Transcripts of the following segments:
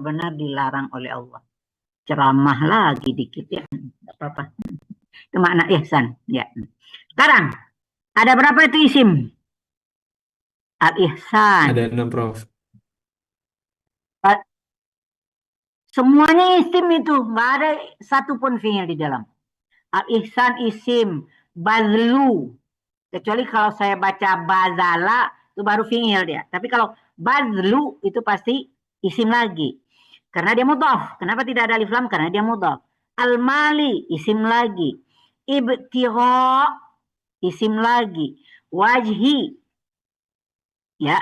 benar dilarang oleh Allah. Ceramah lagi dikit ya, nggak apa-apa. Itu makna ihsan. Ya. Sekarang ada berapa itu isim? Al-ihsan. Ada 6, Prof. Semuanya isim itu, nggak ada satupun fi'il di dalam. Al-ihsan isim, bazlu. Kecuali kalau saya baca bazala, itu baru fi'il dia. Tapi kalau bazlu itu pasti isim lagi. Karena dia mudhaf. Kenapa tidak ada alif lam? Karena dia mudhaf. Al-mali isim lagi. Ibtigha isim lagi. Wajhi ya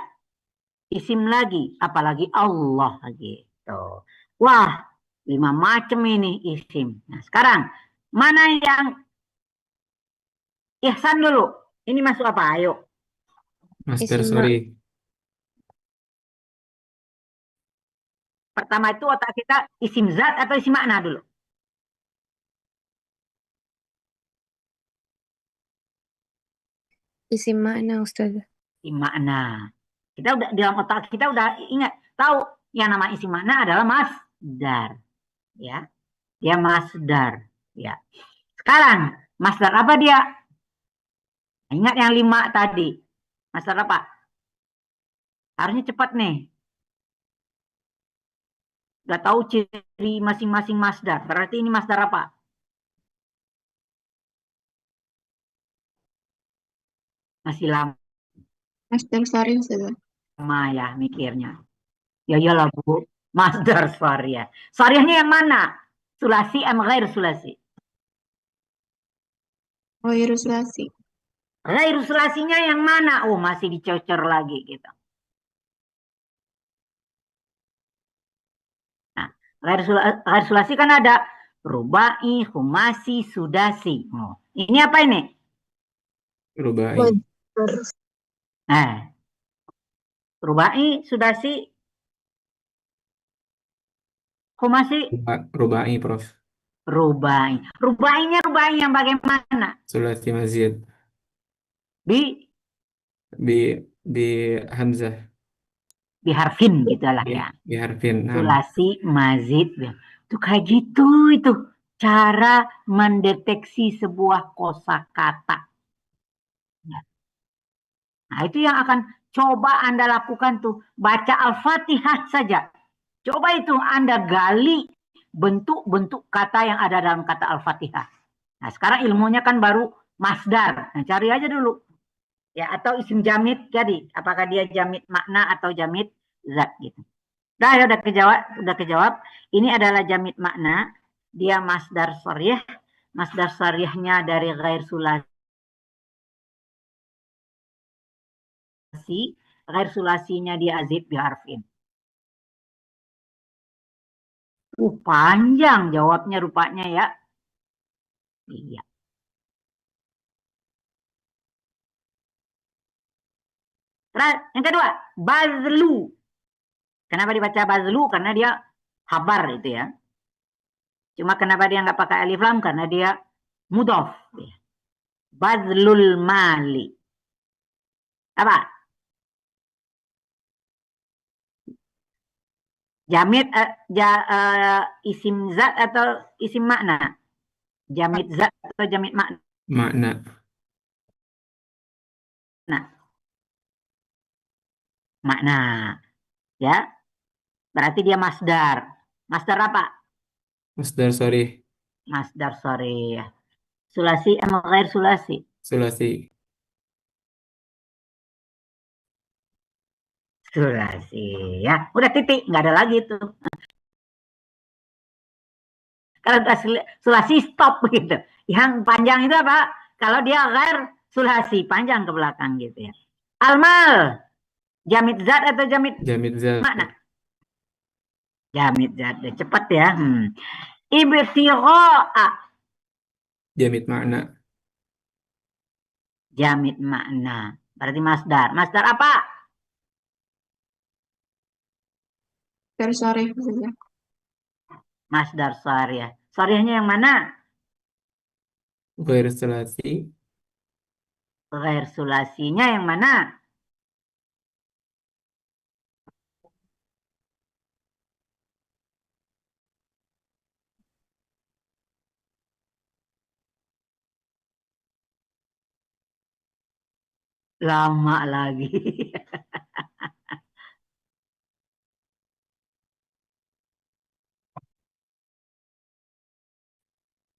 isim lagi. Apalagi Allah gitu. Wah, 5 macam ini isim. Nah, sekarang mana yang ihsan dulu? Ini masuk apa? Ayo. Master, Isim sorry. Pertama itu otak kita isim zat atau isim makna dulu. isim makna Ustaz. Isim makna. Kita udah dalam otak kita udah ingat tahu yang nama isim makna adalah masdar. Ya, dia masdar. Ya. Sekarang masdar apa dia? Ingat yang 5 tadi. Masdar apa? Harusnya cepat nih. Gak tahu ciri masing-masing masdar. Berarti ini masdar apa? Masih Masdar sari Ustaz. lama ya mikirnya. Ya iyalah Bu. Masdar sariyah. Sariyahnya yang mana? Sulasi am ghair sulasi? Ghairu sulasi. Ghair sulasinya yang mana? Oh, masih dicocor lagi gitu. Nah, ghair sulasi kan ada rubai, khumasi, sudasi. Oh, ini apa ini? Rubai. Nah, rubai, sudasi, khumasi, Rubai, Prof. rubai. Rubainya rubai yang bagaimana? Sulasi mazid. Di Bi Hamzah. Diharfin gitulah Bi, ya. bi harfin. Nam. Sulasi mazid. Itu kayak gitu itu. Cara mendeteksi sebuah kosakata. Nah, itu yang akan coba Anda lakukan tuh. Baca Al-Fatihah saja. Coba itu Anda gali bentuk-bentuk kata yang ada dalam kata Al-Fatihah. Nah, sekarang ilmunya kan baru masdar. Nah, cari aja dulu. Ya, atau isim jamid jadi. Apakah dia jamid makna atau jamid zat gitu. Nah, ya udah kejawab. Ini adalah jamid makna. Dia masdar sariyah. Masdar sariyahnya dari ghair sulasi. Ghair sulasinya dia azid biharfin. Panjang jawabnya rupanya ya. Iya. Terus yang kedua, bazlu. Kenapa dibaca bazlu? Karena dia habar itu ya. Cuma kenapa dia nggak pakai alif lam? Karena dia mudhof. Ya. Bazlul mali. Apa? Jamid isim zat atau isim makna? Jamid zat atau jamid makna? Makna. Nah, makna. Ya. Berarti dia masdar. Masdar apa? Masdar, sorry. Masdar sorry. Sulasi emang ghair sulasi. Sulasi. Sulasi ya. Udah titik, nggak ada lagi tuh. Kalau udah sulasi stop gitu. Yang panjang itu apa? Kalau dia ghair sulasi, panjang ke belakang gitu ya. Almal, jamid zat atau jamid Jamid zat. makna? Jamid zat, cepat ya. Ibtigha'a, Jamid makna. jamid makna. Berarti masdar. Masdar apa? Masdar sari Ustaz. Masdar sariyah. Sariyahnya yang mana? Ghair sulasi. Ghair sulasinya yang mana? Lama lagi.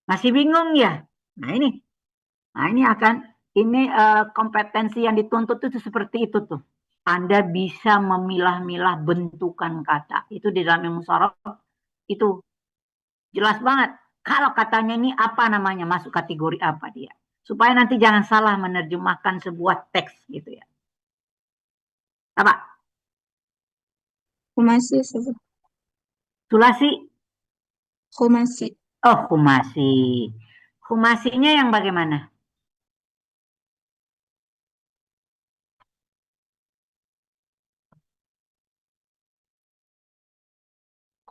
Masih bingung ya? Nah ini. Nah ini kompetensi yang dituntut itu seperti itu tuh. Anda bisa memilah-milah bentukan kata. Itu di dalam ilmu sorof itu jelas banget. Kalau katanya ini apa namanya, masuk kategori apa dia. Supaya nanti jangan salah menerjemahkan sebuah teks gitu ya. Apa? Khumasi Ustazah. Sulasi? Khumasi. Oh, khumasi. Khumasinya yang bagaimana?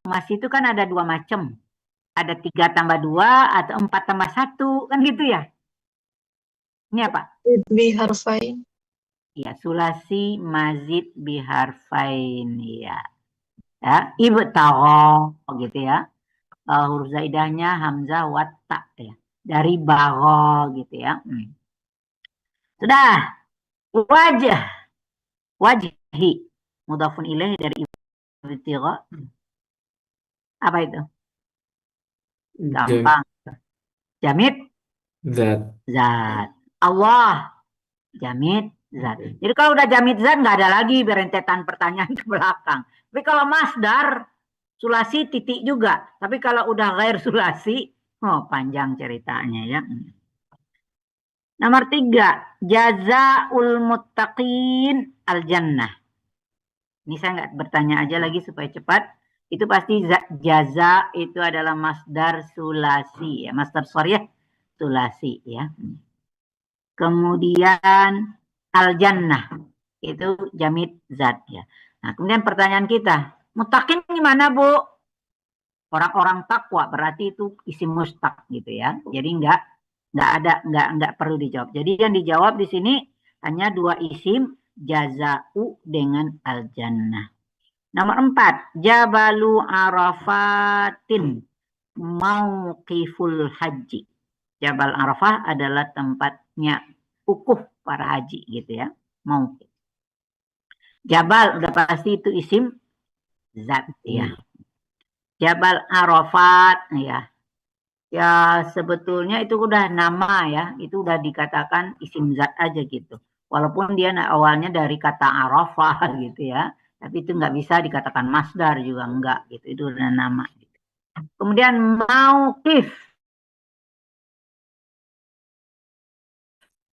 Khumasi itu kan ada dua macam. Ada 3 tambah 2 atau 4 tambah 1. Kan gitu ya? Ini apa? Biharfain. Ya, sulasi mazid biharfain ya. Ya, ibtagha gitu ya. Huruf zaidahnya hamzah watta ya. Dari bagha gitu ya. Sudah. Wajah. Wajhi. Mudhafun ilaih dari ibtigha. Apa itu? Gampang. Jamid Zat. zat. Allah jamid zat. Jadi kalau udah jamid zat nggak ada lagi berentetan pertanyaan ke belakang. Tapi kalau masdar sulasi titik juga. Tapi kalau udah ghair sulasi, oh panjang ceritanya ya. Nomor 3, jazaul muttaqin al jannah. Ini saya nggak bertanya aja lagi supaya cepat. Itu pasti jaza itu adalah masdar sulasi ya, masdar sorry ya, sulasi ya. Kemudian al jannah itu jamid zat ya. Nah, kemudian pertanyaan kita, muttaqin gimana, Bu? Orang-orang takwa berarti itu isim mustaq gitu ya. Jadi nggak perlu dijawab. Jadi yang dijawab di sini hanya 2 isim, jaza'u dengan al jannah. Nomor 4, Jabalu Arafatin mauqiful haji. Jabal Arafah adalah tempatnya ukuf para haji gitu ya. Mauqif. Jabal udah pasti itu isim zat ya. Jabal Arafat ya. Ya sebetulnya itu udah nama ya, itu udah dikatakan isim zat aja gitu. Walaupun dia awalnya dari kata Arafah gitu ya, tapi itu nggak bisa dikatakan masdar juga enggak gitu, itu udah nama. Kemudian mauqif.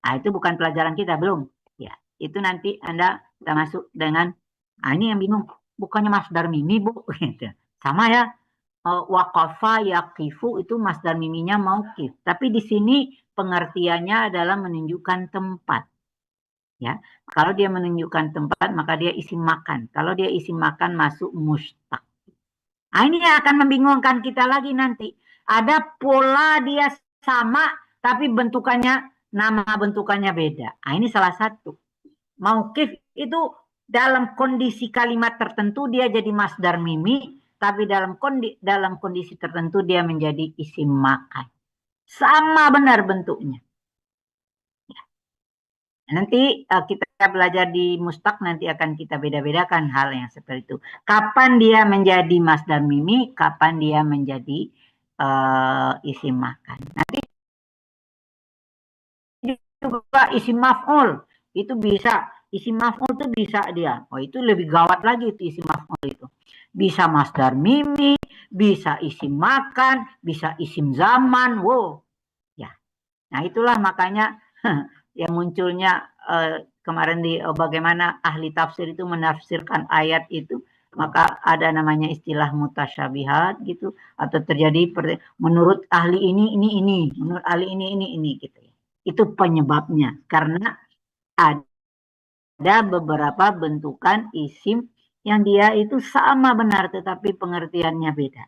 Nah, itu bukan pelajaran kita belum. Ya, itu nanti Anda kita masuk dengan ini yang bingung, bukannya masdar mimi, Bu gitu. Sama ya. Waqafa yaqifu itu masdar miminya mauqif. Tapi di sini pengertiannya adalah menunjukkan tempat. Ya, kalau dia menunjukkan tempat maka dia isim makan. Kalau dia isim makan masuk mustaq. Nah, ini yang akan membingungkan kita lagi nanti. Ada pola dia sama tapi nama bentukannya beda. Nah, ini salah satu. Mauqif itu dalam kondisi kalimat tertentu dia jadi masdar mimi, tapi dalam kondisi tertentu dia menjadi isim makan. Sama benar bentuknya. Nanti kita belajar di mustaq, nanti akan kita beda-bedakan hal yang seperti itu. Kapan dia menjadi masdar mimi, kapan dia menjadi isim makan. Nanti juga isim maf'ul itu bisa. Isim maf'ul itu bisa dia. Oh, itu lebih gawat lagi itu isim maf'ul itu. Bisa masdar mimi, bisa isim makan, bisa isim zaman. Wow. Ya. Nah, itulah makanya yang munculnya kemarin di bagaimana ahli tafsir itu menafsirkan ayat itu, maka ada namanya istilah mutasyabihat gitu, atau terjadi menurut ahli ini, menurut ahli ini gitu ya. Itu penyebabnya karena ada beberapa bentukan isim yang dia itu sama benar tetapi pengertiannya beda.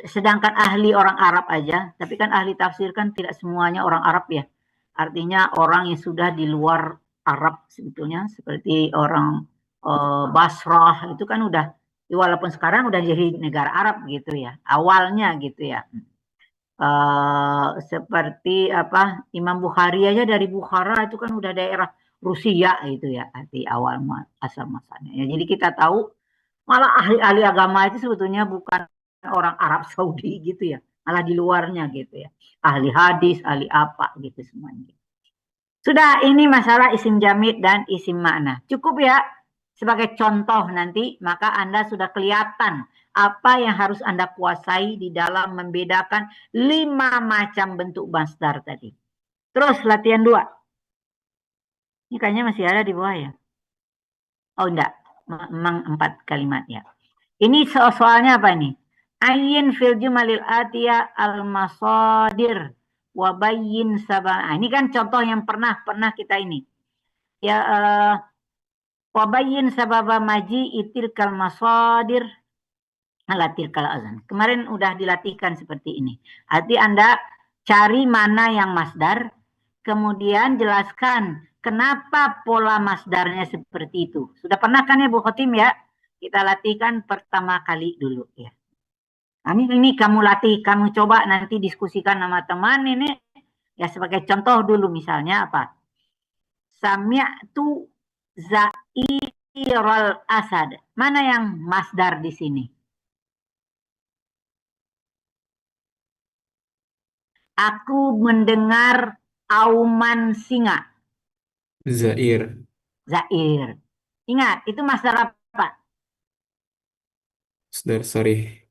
Sedangkan ahli orang Arab aja, tapi kan ahli tafsir kan tidak semuanya orang Arab ya. Artinya orang yang sudah di luar Arab sebetulnya, seperti orang Basrah itu kan udah, walaupun sekarang udah jadi negara Arab gitu ya, awalnya gitu ya. Seperti apa, Imam Bukhari aja dari Bukhara itu kan udah daerah Rusia itu ya arti awal asal masanya. Ya, jadi kita tahu malah ahli-ahli agama itu sebetulnya bukan orang Arab Saudi gitu ya, malah di luarnya gitu ya. Ahli hadis, ahli apa gitu semuanya. Sudah, ini masalah isim jamid dan isim makna. Cukup ya sebagai contoh nanti, maka Anda sudah kelihatan apa yang harus Anda kuasai di dalam membedakan 5 macam bentuk masdar tadi. Terus latihan 2. Ini kayaknya masih ada di bawah ya. Oh enggak, memang 4 kalimat ya. Ini soalnya apa ini? Ayin fil jumalil atiyah al-masadir wabayyin sabah. Nah, ini kan contoh yang pernah kita ini. Ya wabayyin sababa maji itil kal masadir alatil kal azan. Kemarin udah dilatihkan seperti ini. Arti Anda cari mana yang masdar, kemudian jelaskan kenapa pola masdarnya seperti itu. Sudah pernah kan ya Bu Khotim ya? Kita latihkan pertama kali dulu ya. Nah, ini kamu latih, kamu coba nanti diskusikan sama teman ini. Ya sebagai contoh dulu misalnya apa? Sami'tu za'iral asad. Mana yang masdar di sini? Aku mendengar auman singa. Zair. Zair. Ingat, itu masdar apa? Masdar sorry.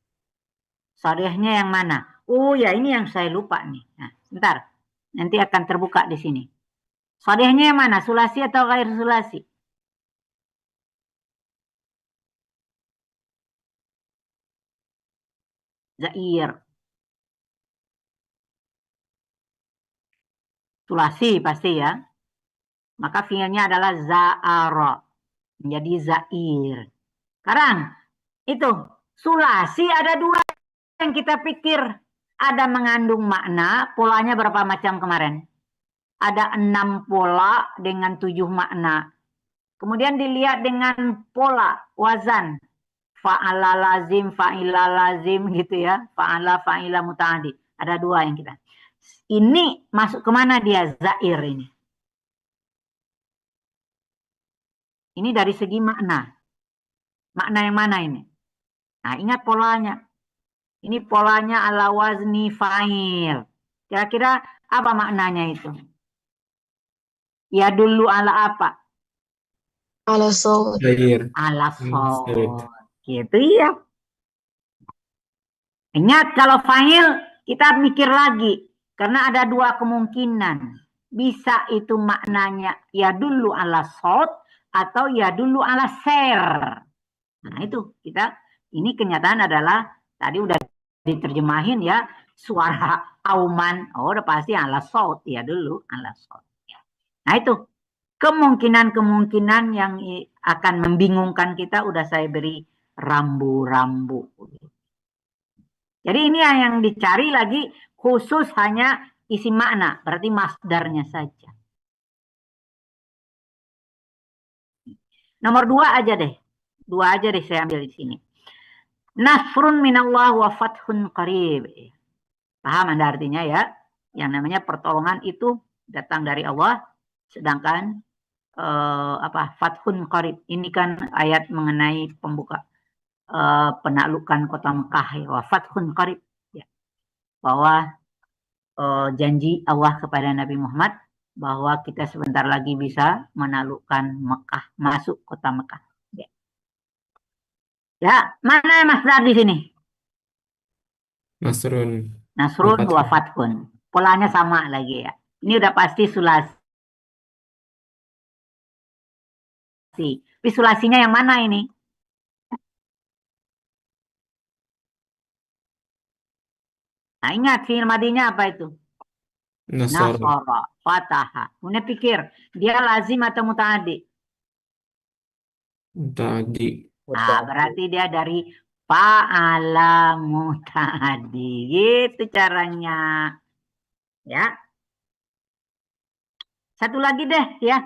Sorehnya yang mana? Oh ya, ini yang saya lupa nih. Nah, sebentar. Nanti akan terbuka di sini. Sorehnya yang mana? Sulasi atau ghair sulasi? Zair. Sulasi pasti ya. Maka fiilnya adalah za'ara. Menjadi zair. Sekarang itu sulasi ada 2 yang kita pikir ada mengandung makna. Polanya berapa macam kemarin? Ada 6 pola dengan 7 makna. Kemudian dilihat dengan pola wazan. Fa'ala lazim, fa'ila lazim gitu ya. Fa'ala, fa'ila muta'adi. Ada 2 yang kita. Ini masuk kemana dia? Zair ini. Ini dari segi makna. Makna yang mana ini? Nah, ingat polanya. Ini polanya ala wazni fa'il. Kira-kira apa maknanya itu? Ya dulu ala apa? Ala saud. Zair. Ala Saud. sod. Gitu ya. Ingat kalau fa'il kita mikir lagi. Karena ada 2 kemungkinan. Bisa itu maknanya ya dulu ala sod atau ya dulu ala ser. Nah itu kita, ini kenyataan adalah tadi udah diterjemahin ya, suara auman, oh udah pasti ala sod ya dulu ala sod. Nah itu kemungkinan-kemungkinan yang akan membingungkan kita udah saya beri rambu-rambu. Jadi ini yang dicari lagi khusus hanya isi makna, berarti masdarnya saja. Nomor 2 aja deh. 2 aja deh saya ambil di sini. Nasrun minallah wa fathun qarib. Paham Anda artinya ya? Yang namanya pertolongan itu datang dari Allah, sedangkan fathun qarib. Ini kan ayat mengenai pembuka penaklukan kota Mekah ya, wa fathun qarib ya. Bahwa janji Allah kepada Nabi Muhammad bahwa kita sebentar lagi bisa menaklukkan Mekah, masuk kota Mekah. Ya, mana masdar di sini? Nasrun. Nasrun wa fathun. Polanya sama lagi ya. Ini udah pasti sulasi. Tapi sulasinya yang mana ini? Nah, ingat fi'il madinya apa itu? Nasara. Nasara, fataha. Kemudian pikir, dia lazim atau muta'addi? Tadi. Nah, berarti dia dari fa'ala muta'addi. Gitu caranya. Ya. Satu lagi deh ya.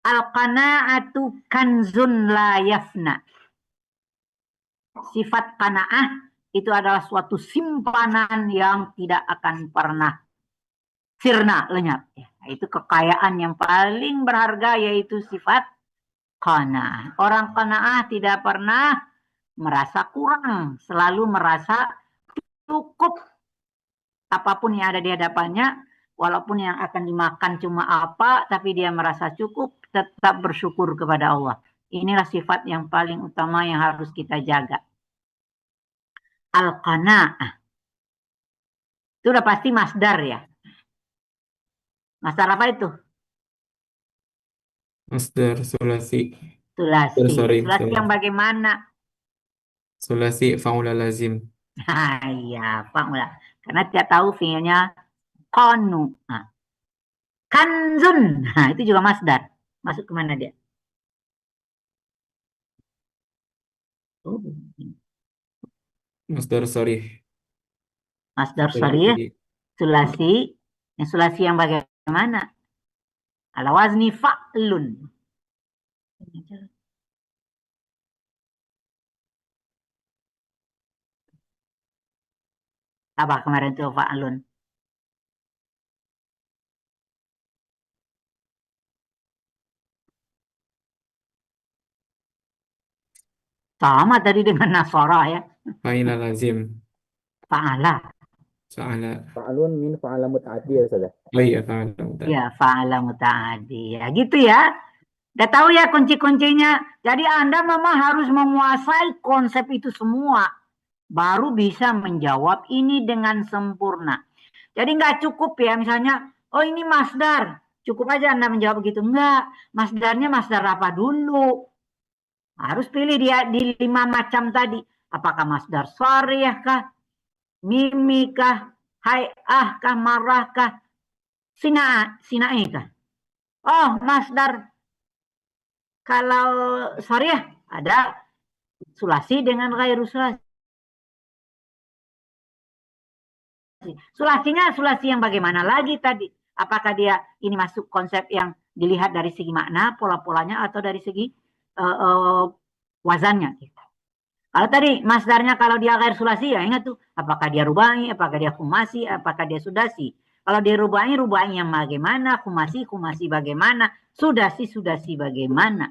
Al-qana'atu kanzun la yafna. Sifat qana'ah itu adalah suatu simpanan yang tidak akan pernah sirna, lenyap. Itu kekayaan yang paling berharga, yaitu sifat qanaah. Orang qanaah tidak pernah merasa kurang, selalu merasa cukup. Apapun yang ada di hadapannya, walaupun yang akan dimakan cuma apa, tapi dia merasa cukup, tetap bersyukur kepada Allah. Inilah sifat yang paling utama yang harus kita jaga. Al-qanaah. Itu udah pasti masdar ya. Masdar apa itu? Masdar sulasi. Sulasi. Sulasi yang Sorry. bagaimana? Sulasi fa'ula lazim. Nah, iya, Pak. Karena tidak tahu fiilnya konu. Nah, kanzun. Nah, itu juga masdar. Masuk kemana dia? Oh, Masdar sorry. masdar Dari sharih, tadi. sulasi. Yang sulasi yang bagaimana? Ala wazni fa'lun. Apa kemarin itu fa'lun? Sama tadi dengan nasara ya. Fa'ila lazim. Fa'ala. Sa'ala. Fa'alun min fa'ala muta'addi ya Ustaz. Oh iya, fa'ala muta'addi. Ya, fa'ala muta'addi. Ya, gitu ya. Udah tahu ya kunci-kuncinya. Jadi Anda memang harus menguasai konsep itu semua. Baru bisa menjawab ini dengan sempurna. Jadi nggak cukup ya misalnya, oh ini masdar. Cukup aja Anda menjawab begitu. Enggak, masdarnya masdar apa dulu? Harus pilih dia di 5 macam tadi. Apakah masdar sharih kah? Mimi kah? Hai'ah kah? Marah kah? Sina'i kah? Oh, masdar kalau sharih ada sulasi dengan ghairu sulasi. Sulasinya sulasi yang bagaimana lagi tadi? Apakah dia ini masuk konsep yang dilihat dari segi makna, pola-polanya, atau dari segi wazannya? Kalau tadi masdarnya kalau dia ghair sulasi ya ingat tuh, apakah dia rubai, apakah dia khumasi, apakah dia sudasi. Kalau dia rubai yang bagaimana, khumasi bagaimana, sudasi bagaimana.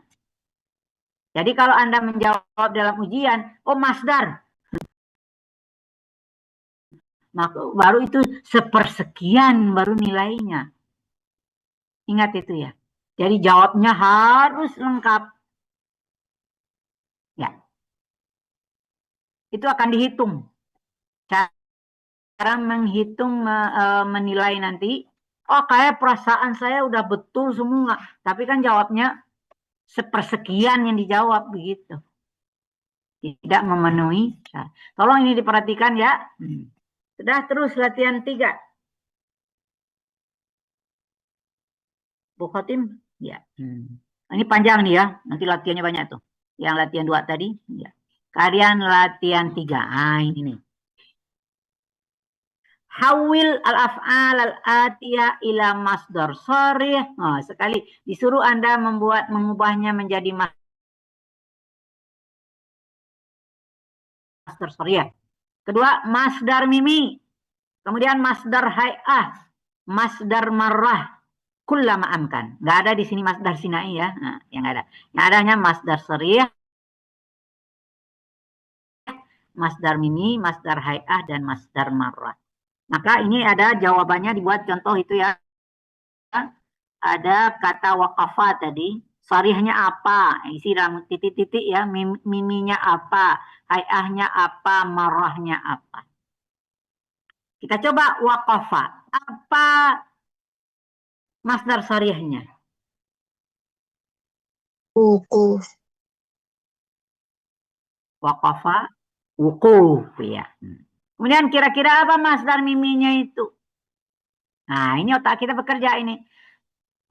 Jadi kalau Anda menjawab dalam ujian, oh masdar, maka baru itu sepersekian baru nilainya. Ingat itu ya. Jadi jawabnya harus lengkap. Ya. Itu akan dihitung. Cara menghitung menilai nanti, oh kayak perasaan saya udah betul semua, tapi kan jawabnya sepersekian yang dijawab begitu. Tidak memenuhi. Tolong ini diperhatikan ya. Sudah, terus latihan 3. Bu Khotim? Ya. Ini panjang nih ya. Nanti latihannya banyak tuh. Yang latihan 2 tadi. Ya. Kalian latihan 3. Ini nih. Hawil al-af'al al-atiyah ila masdar sharih. Oh, sekali disuruh Anda mengubahnya menjadi masdar sharih. Kedua, masdar mimi. Kemudian masdar hai'ah, masdar marrah, kullama amkan. Nggak ada di sini masdar sinai ya. Nah, yang ada. Yang adanya masdar sharih, masdar mimi, masdar hai'ah, dan masdar marrah. Maka ini ada jawabannya, dibuat contoh itu ya. Ada kata waqafa tadi, sharihnya apa? Isi dalam titik-titik ya, miminya apa, hai'ahnya apa, marrahnya apa. Kita coba waqafa. Apa masdar sharihnya? Wukuf. Waqafa, wukuf ya. Kemudian kira-kira apa masdar miminya itu? Nah, ini otak kita bekerja ini.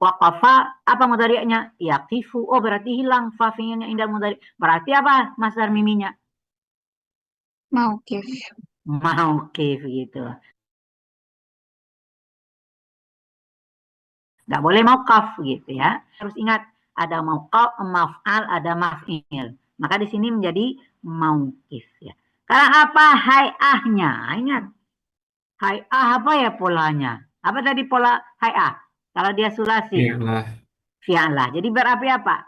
Waqafa, apa mudhari'nya? Yaqifu. Oh, berarti hilang fa fi'ilnya indah mudhari'. Berarti apa masdar miminya? Mauqif. Mauqif gitu. Nggak boleh mauqaf gitu ya. Harus ingat ada mauqaf, maf'al, ada maf'il. Maka di sini menjadi mauqif ya. Karena apa hai'ahnya? Ingat. Hai'ah apa ya polanya? Apa tadi pola hai'ah? Kalau dia sulasi, fi'lah, fi'lah. Jadi berapi apa?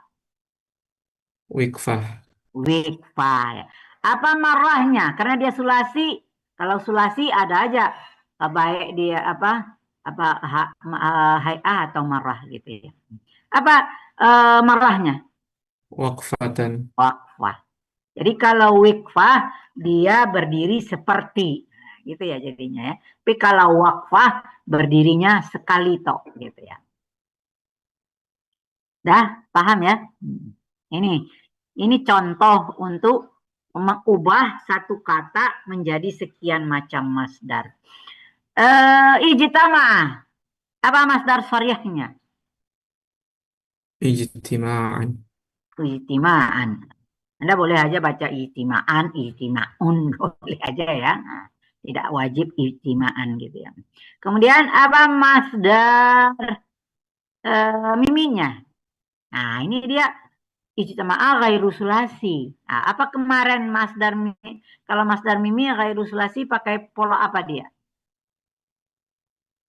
wikfah, Wikfah. Ya. Apa marahnya? Karena dia sulasi. Kalau sulasi ada aja baik dia hai'ah atau marah gitu ya. Apa marahnya? waqfatan, Waqfah. Jadi kalau wikfah dia berdiri seperti gitu ya jadinya ya. Tapi kalau waqfah berdirinya sekali tok gitu ya. Dah paham ya? Ini contoh untuk mengubah satu kata menjadi sekian macam masdar. Ijtama. Apa masdar syariahnya? ijtima'an, Ijtima'an. Anda boleh aja baca ijtima'an, ijtima'un, boleh aja ya. Nah, tidak wajib ijtima'an gitu ya. Kemudian apa masdar miminya? Nah, ini dia ijtama'a ghairu sulasi. Nah, apa kemarin masdar mimi? Kalau masdar mimi ghairu sulasi pakai pola apa dia?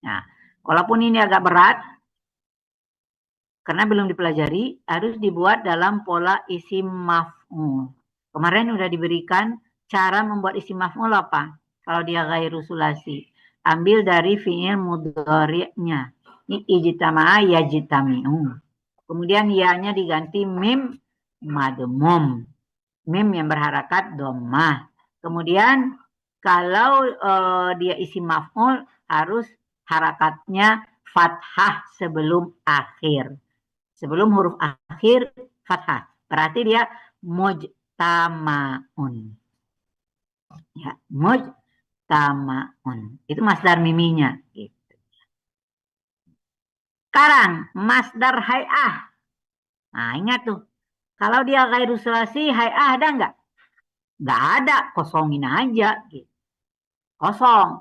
Nah, walaupun ini agak berat karena belum dipelajari, harus dibuat dalam pola isim maf'ul. Kemarin udah diberikan cara membuat isim maf'ul apa? Kalau dia ghairu sulasi, ambil dari fi'il mudhari'nya. Ini ijtama'a yajtami'u. Kemudian ya-nya diganti mim madmum. Mim yang berharakat dhammah. Kemudian kalau dia isim maf'ul harus harakatnya fathah sebelum akhir. Sebelum huruf akhir fathah. Berarti dia mujtama'un. Ya, mujtama'un. Itu masdar miminya. Gitu. Sekarang masdar hai'ah. Nah, ingat tuh. Kalau dia ghairu sulasi, hai'ah ada nggak? Nggak ada, kosongin aja. Gitu. Kosong.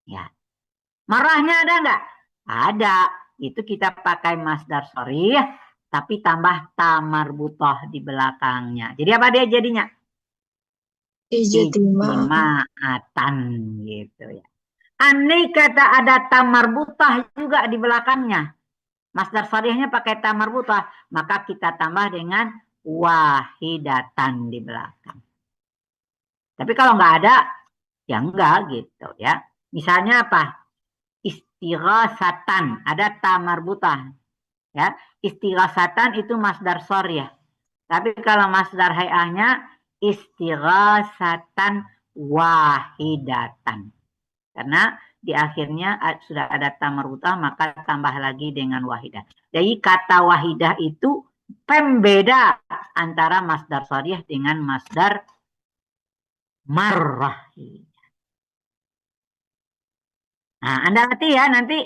Ya. Marahnya ada nggak? Ada. Itu kita pakai masdar sharih, tapi tambah tamarbutah di belakangnya. Jadi apa dia jadinya? Ijtima. Ijtima'atan gitu ya. Andai kata ada tamarbutah juga di belakangnya, masdar sharihnya pakai tamarbutah, maka kita tambah dengan wahidatan di belakang. Tapi kalau nggak ada, ya enggak gitu ya. Misalnya apa? Istighasatan, ada tamarbutah. Ya, istighasatan itu masdar sharih. Tapi kalau masdar hai'ahnya istighasatan wahidatan. Karena di akhirnya sudah ada tamarbutah, maka tambah lagi dengan wahidah. Jadi kata wahidah itu pembeda antara masdar sharih dengan masdar marrah. Nah, Anda latih ya nanti.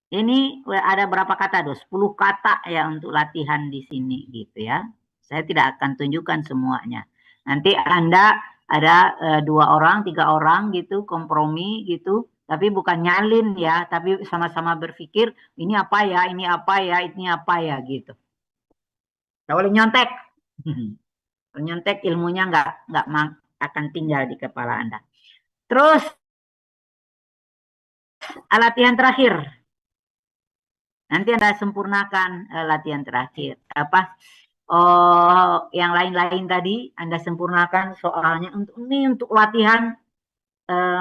Ini ada berapa kata, 10 kata ya untuk latihan di sini gitu ya. Saya tidak akan tunjukkan semuanya. Nanti Anda ada 2 orang, 3 orang gitu kompromi gitu. Tapi bukan nyalin ya, tapi sama-sama berpikir ini apa ya, ini apa ya, ini apa ya gitu. Tidak boleh nyontek. Nyontek ilmunya nggak akan tinggal di kepala Anda. Terus latihan terakhir. Nanti Anda sempurnakan latihan terakhir. Yang lain-lain tadi Anda sempurnakan soalnya untuk latihan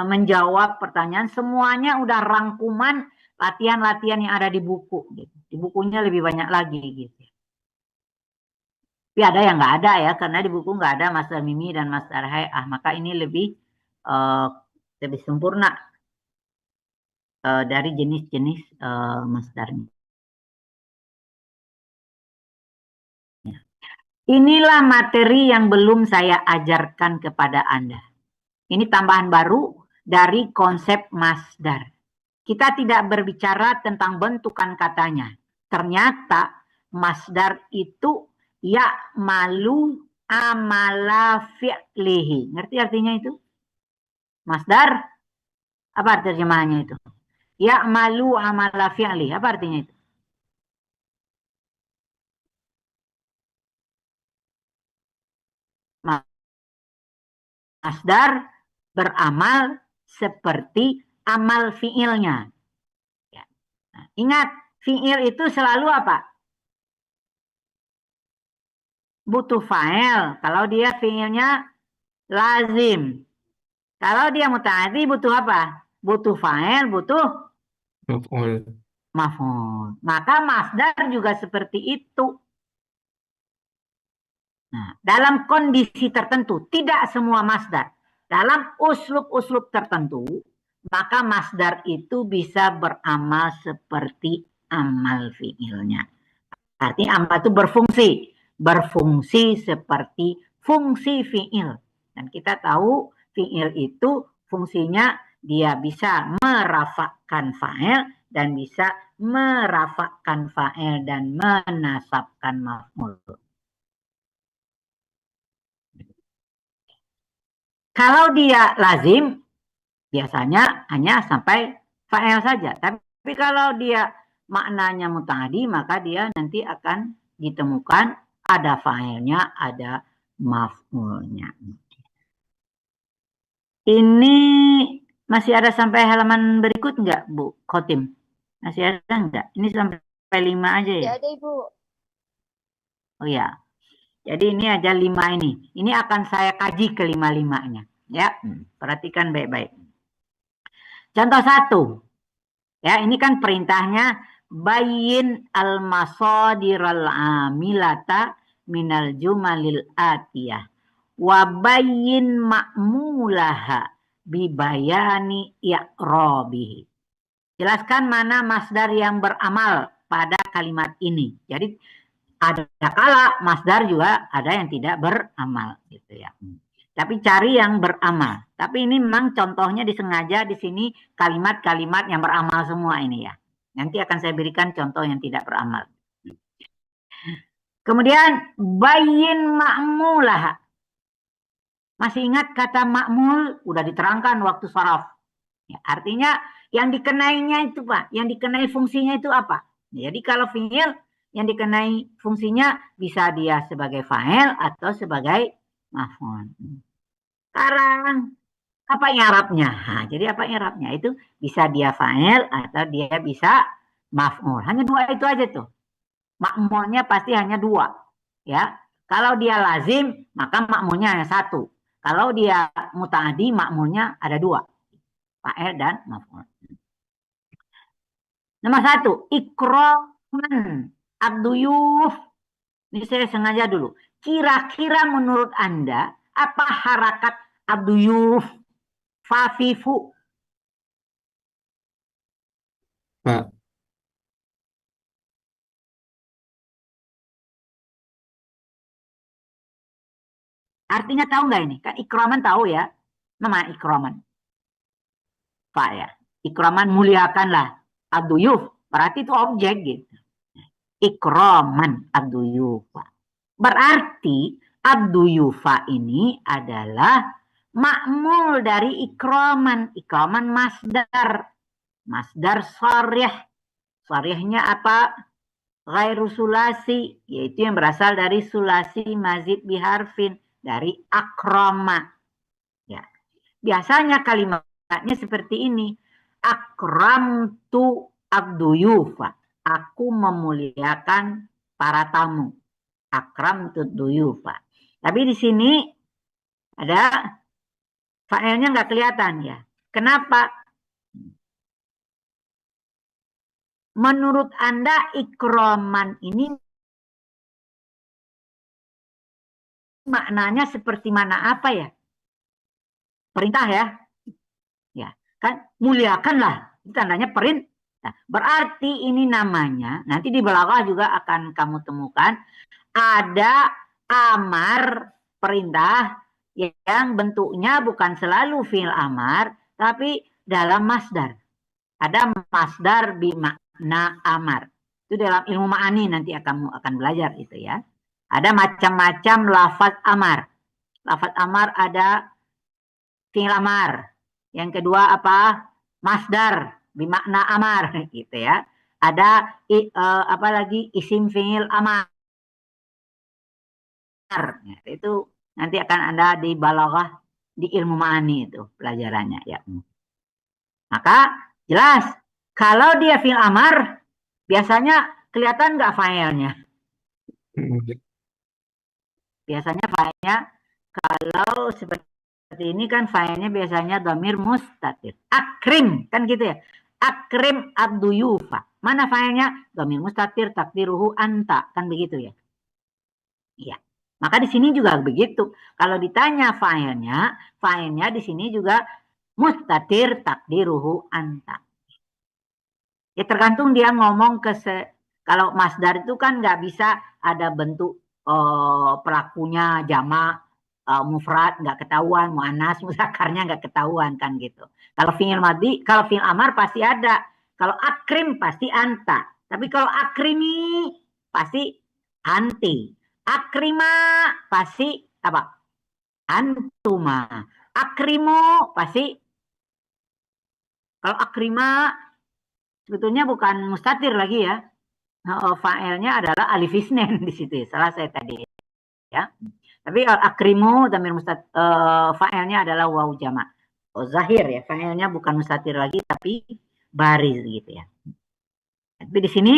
menjawab pertanyaan. Semuanya udah rangkuman latihan-latihan yang ada di buku. Gitu. Di bukunya lebih banyak lagi gitu. Tapi ada yang nggak ada ya, karena di buku nggak ada masdar mimi dan masdar hai'ah. Maka ini lebih sempurna dari jenis-jenis masdarnya. Inilah materi yang belum saya ajarkan kepada Anda. Ini tambahan baru dari konsep masdar. Kita tidak berbicara tentang bentukan katanya. Ternyata masdar itu ya'malu amala fi'lihi. Ngerti artinya itu? Masdar, apa terjemahannya itu? Ya'malu amala fi'lihi. Apa artinya itu? Masdar beramal seperti amal fiilnya. Ya. Nah, ingat, fi'il itu selalu apa? Butuh fa'il. Kalau dia fi'ilnya lazim. Kalau dia muta'addi butuh apa? Butuh fa'il, butuh maf'ul. maf'ul. Maka masdar juga seperti itu. Nah, dalam kondisi tertentu, tidak semua masdar. Dalam uslub-uslub tertentu, maka masdar itu bisa beramal seperti amal fi'ilnya. Artinya amal itu berfungsi. Berfungsi seperti fungsi fi'il. Dan kita tahu fi'il itu fungsinya dia bisa merafakkan fa'il dan bisa merafakkan fa'il dan menasabkan maf'ul. Kalau dia lazim, biasanya hanya sampai fa'il saja. Tapi kalau dia maknanya muta'addi, maka dia nanti akan ditemukan ada fa'ilnya, ada maf'ulnya. Ini masih ada sampai halaman berikut nggak, Bu Khotim? Masih ada nggak? Ini sampai 5 aja ya? Ya ada, Ibu. Oh ya. Jadi ini aja 5 ini. Ini akan saya kaji ke 5-5-nya. Ya, perhatikan baik-baik. Contoh 1. Ya, ini kan perintahnya bayyin al-masadiral amilata minal jumalil atiyah wa bayyin ma'mulaha bibayani i'rabihi. Jelaskan mana masdar yang beramal pada kalimat ini. Jadi ada kala masdar juga ada yang tidak beramal gitu ya. Tapi cari yang beramal. Tapi ini memang contohnya disengaja di sini kalimat-kalimat yang beramal semua ini ya. Nanti akan saya berikan contoh yang tidak beramal. Kemudian bayyin ma'mulah. Masih ingat kata ma'mul? Udah diterangkan waktu saraf. Ya, artinya yang dikenainya itu Pak, yang dikenai fungsinya itu apa? Jadi kalau fi'il yang dikenai fungsinya bisa dia sebagai fa'il atau sebagai maf'ul. Sekarang apa i'rabnya? Nah, jadi apa i'rabnya? Itu bisa dia fa'il atau dia bisa maf'ul. Hanya 2 itu aja tuh. Makmulnya pasti hanya 2. Ya. Kalau dia lazim, maka makmulnya hanya 1. Kalau dia muta'addi, makmulnya ada 2. Fa'il dan maf'ul. Nomor 1, ikraman ad-duyuf. Ini saya sengaja dulu. Kira-kira menurut Anda apa harakat ad-duyuf? Fafifu. Pak, Artinya tahu nggak ini? Kan ikraman tahu ya. Nama ikraman. Pak ya. Ikraman muliakanlah. Ad-duyuf. Berarti itu objek gitu. Ikraman ad-duyuf. Berarti ad-duyufa ini adalah makmul dari ikraman. Ikraman masdar. Masdar sarih. Sarihnya apa? Ghairu sulasi. Yaitu yang berasal dari sulasi mazid biharfin. Dari akrama. Ya. Biasanya kalimatnya seperti ini. Akramtu ad-duyufa. Aku memuliakan para tamu. Akramtu ad-duyufa. Tapi di sini ada fa'ilnya nggak kelihatan ya. Kenapa? Menurut Anda ikraman ini maknanya seperti mana apa ya? Perintah ya. Ya, kan muliakanlah. Itu tandanya perintah. Nah, berarti ini namanya nanti di belakang juga akan kamu temukan ada amar perintah yang bentuknya bukan selalu fi'il amar tapi dalam masdar. Ada masdar bimakna amar. Itu dalam ilmu ma'ani nanti kamu akan belajar itu ya. Ada macam-macam lafaz amar. Lafaz amar ada fi'il amar. Yang kedua apa? Masdar bimakna amar gitu ya. Ada apa lagi isim fi'il amar. Ya, itu nanti akan ada di balaghah di ilmu ma'ani itu pelajarannya ya. Maka jelas kalau dia fi'il amar Biasanya kelihatan nggak filenya? Hmm. Biasanya filenya kalau seperti ini kan filenya biasanya dhamir mustatir. Akrim kan gitu ya. Akrim ad-duyufa. Mana filenya? Dhamir mustatir takdiruhu anta kan begitu ya. Iya. Maka di sini juga begitu. Kalau ditanya filenya di sini juga mustatir takdiruhu anta. Ya tergantung dia ngomong kalau masdar itu kan nggak bisa ada bentuk pelakunya jamak, mufrad nggak ketahuan, muannas muzakarnya nggak ketahuan kan gitu. Kalau fi'il madhi, kalau fi'il amar pasti ada. Kalau akrim pasti anta. Tapi kalau akrimi pasti anti. Akrima pasti apa? Antuma. Akrimu pasti kalau akrima sebetulnya bukan mustatir lagi ya. Fa'ilnya adalah alif isnen di situ. Salah saya tadi ya. Tapi akrimu damir fa'ilnya adalah waw jama'. Zahir ya, fa'ilnya bukan mustatir lagi tapi baris gitu ya. Tapi di sini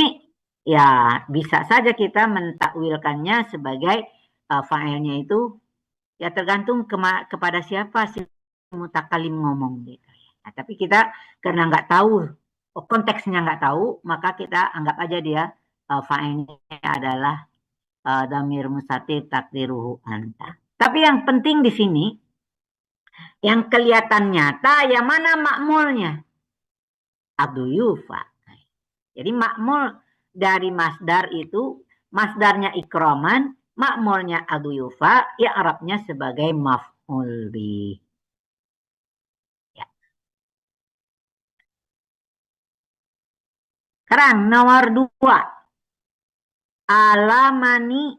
ya bisa saja kita mentakwilkannya sebagai fa'ilnya itu ya tergantung kepada siapa si mutakalim ngomong gitu. Nah, tapi kita karena nggak tahu konteksnya nggak tahu, maka kita anggap aja dia fa'ilnya adalah damir mustatir takdiruhu anta. Tapi yang penting di sini yang kelihatan nyata yang mana makmulnya? Aduyufa. Jadi makmul dari masdar itu masdarnya ikroman, makmulnya aduyufa, ya Arabnya sebagai maf'ul bih. Ya. Sekarang nomor 2. Alamani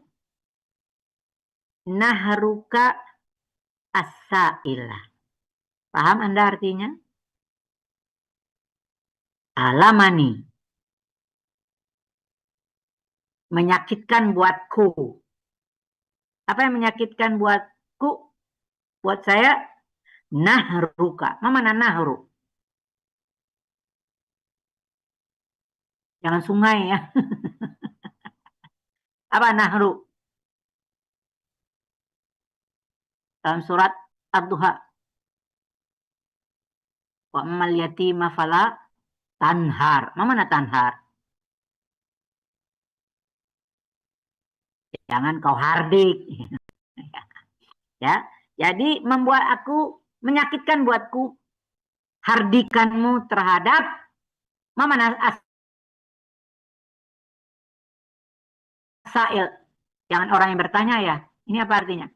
nahruka as-sailah. Paham Anda artinya? Alamani. Menyakitkan buatku. Apa yang menyakitkan buatku? Buat saya, nahruka. Mana nahru? Jangan sungai ya. Apa nahru? Dalam surat Ad-Duha. Wa ammal yatima fala tanhar. Mana tanhar? Jangan kau hardik. Ya. Jadi membuat aku menyakitkan buatku hardikanmu terhadap mana asail. Jangan orang yang bertanya ya. Ini apa artinya?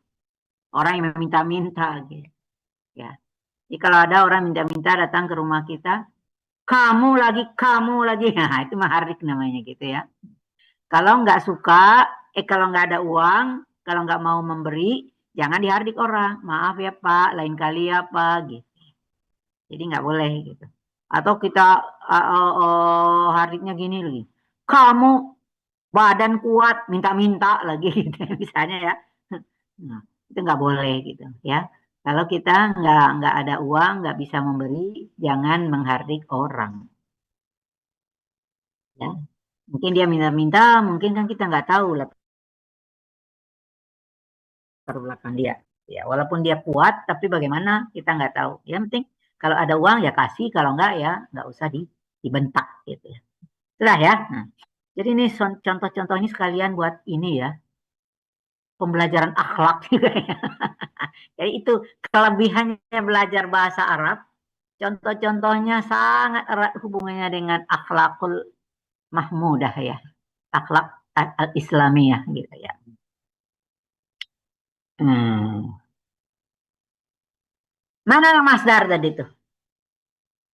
Orang yang meminta-minta gitu. Ya. Jadi kalau ada orang minta-minta datang ke rumah kita, kamu lagi, nah itu maharik namanya gitu ya. Kalau nggak suka, kalau nggak ada uang, kalau nggak mau memberi, jangan dihardik orang. Maaf ya Pak, lain kali ya Pak, gitu. Jadi nggak boleh gitu. Atau kita hardiknya gini lagi, kamu badan kuat, minta-minta lagi, gitu, misalnya ya. Nah, itu nggak boleh gitu ya. Kalau kita nggak ada uang, nggak bisa memberi, jangan menghardik orang. Ya. Mungkin dia minta-minta, mungkin kan kita nggak tahu latar belakang dia. Ya, walaupun dia kuat, tapi bagaimana kita nggak tahu. Yang penting kalau ada uang ya kasih, kalau nggak ya nggak usah dibentak gitu ya. Itulah ya. Nah, jadi ini contoh-contohnya sekalian buat ini ya, pembelajaran akhlak juga ya. Jadi itu kelebihannya belajar bahasa Arab. Contoh-contohnya sangat erat hubungannya dengan akhlakul mahmudah ya. Akhlak al-islamiyah gitu ya. Mana yang masdar tadi tuh?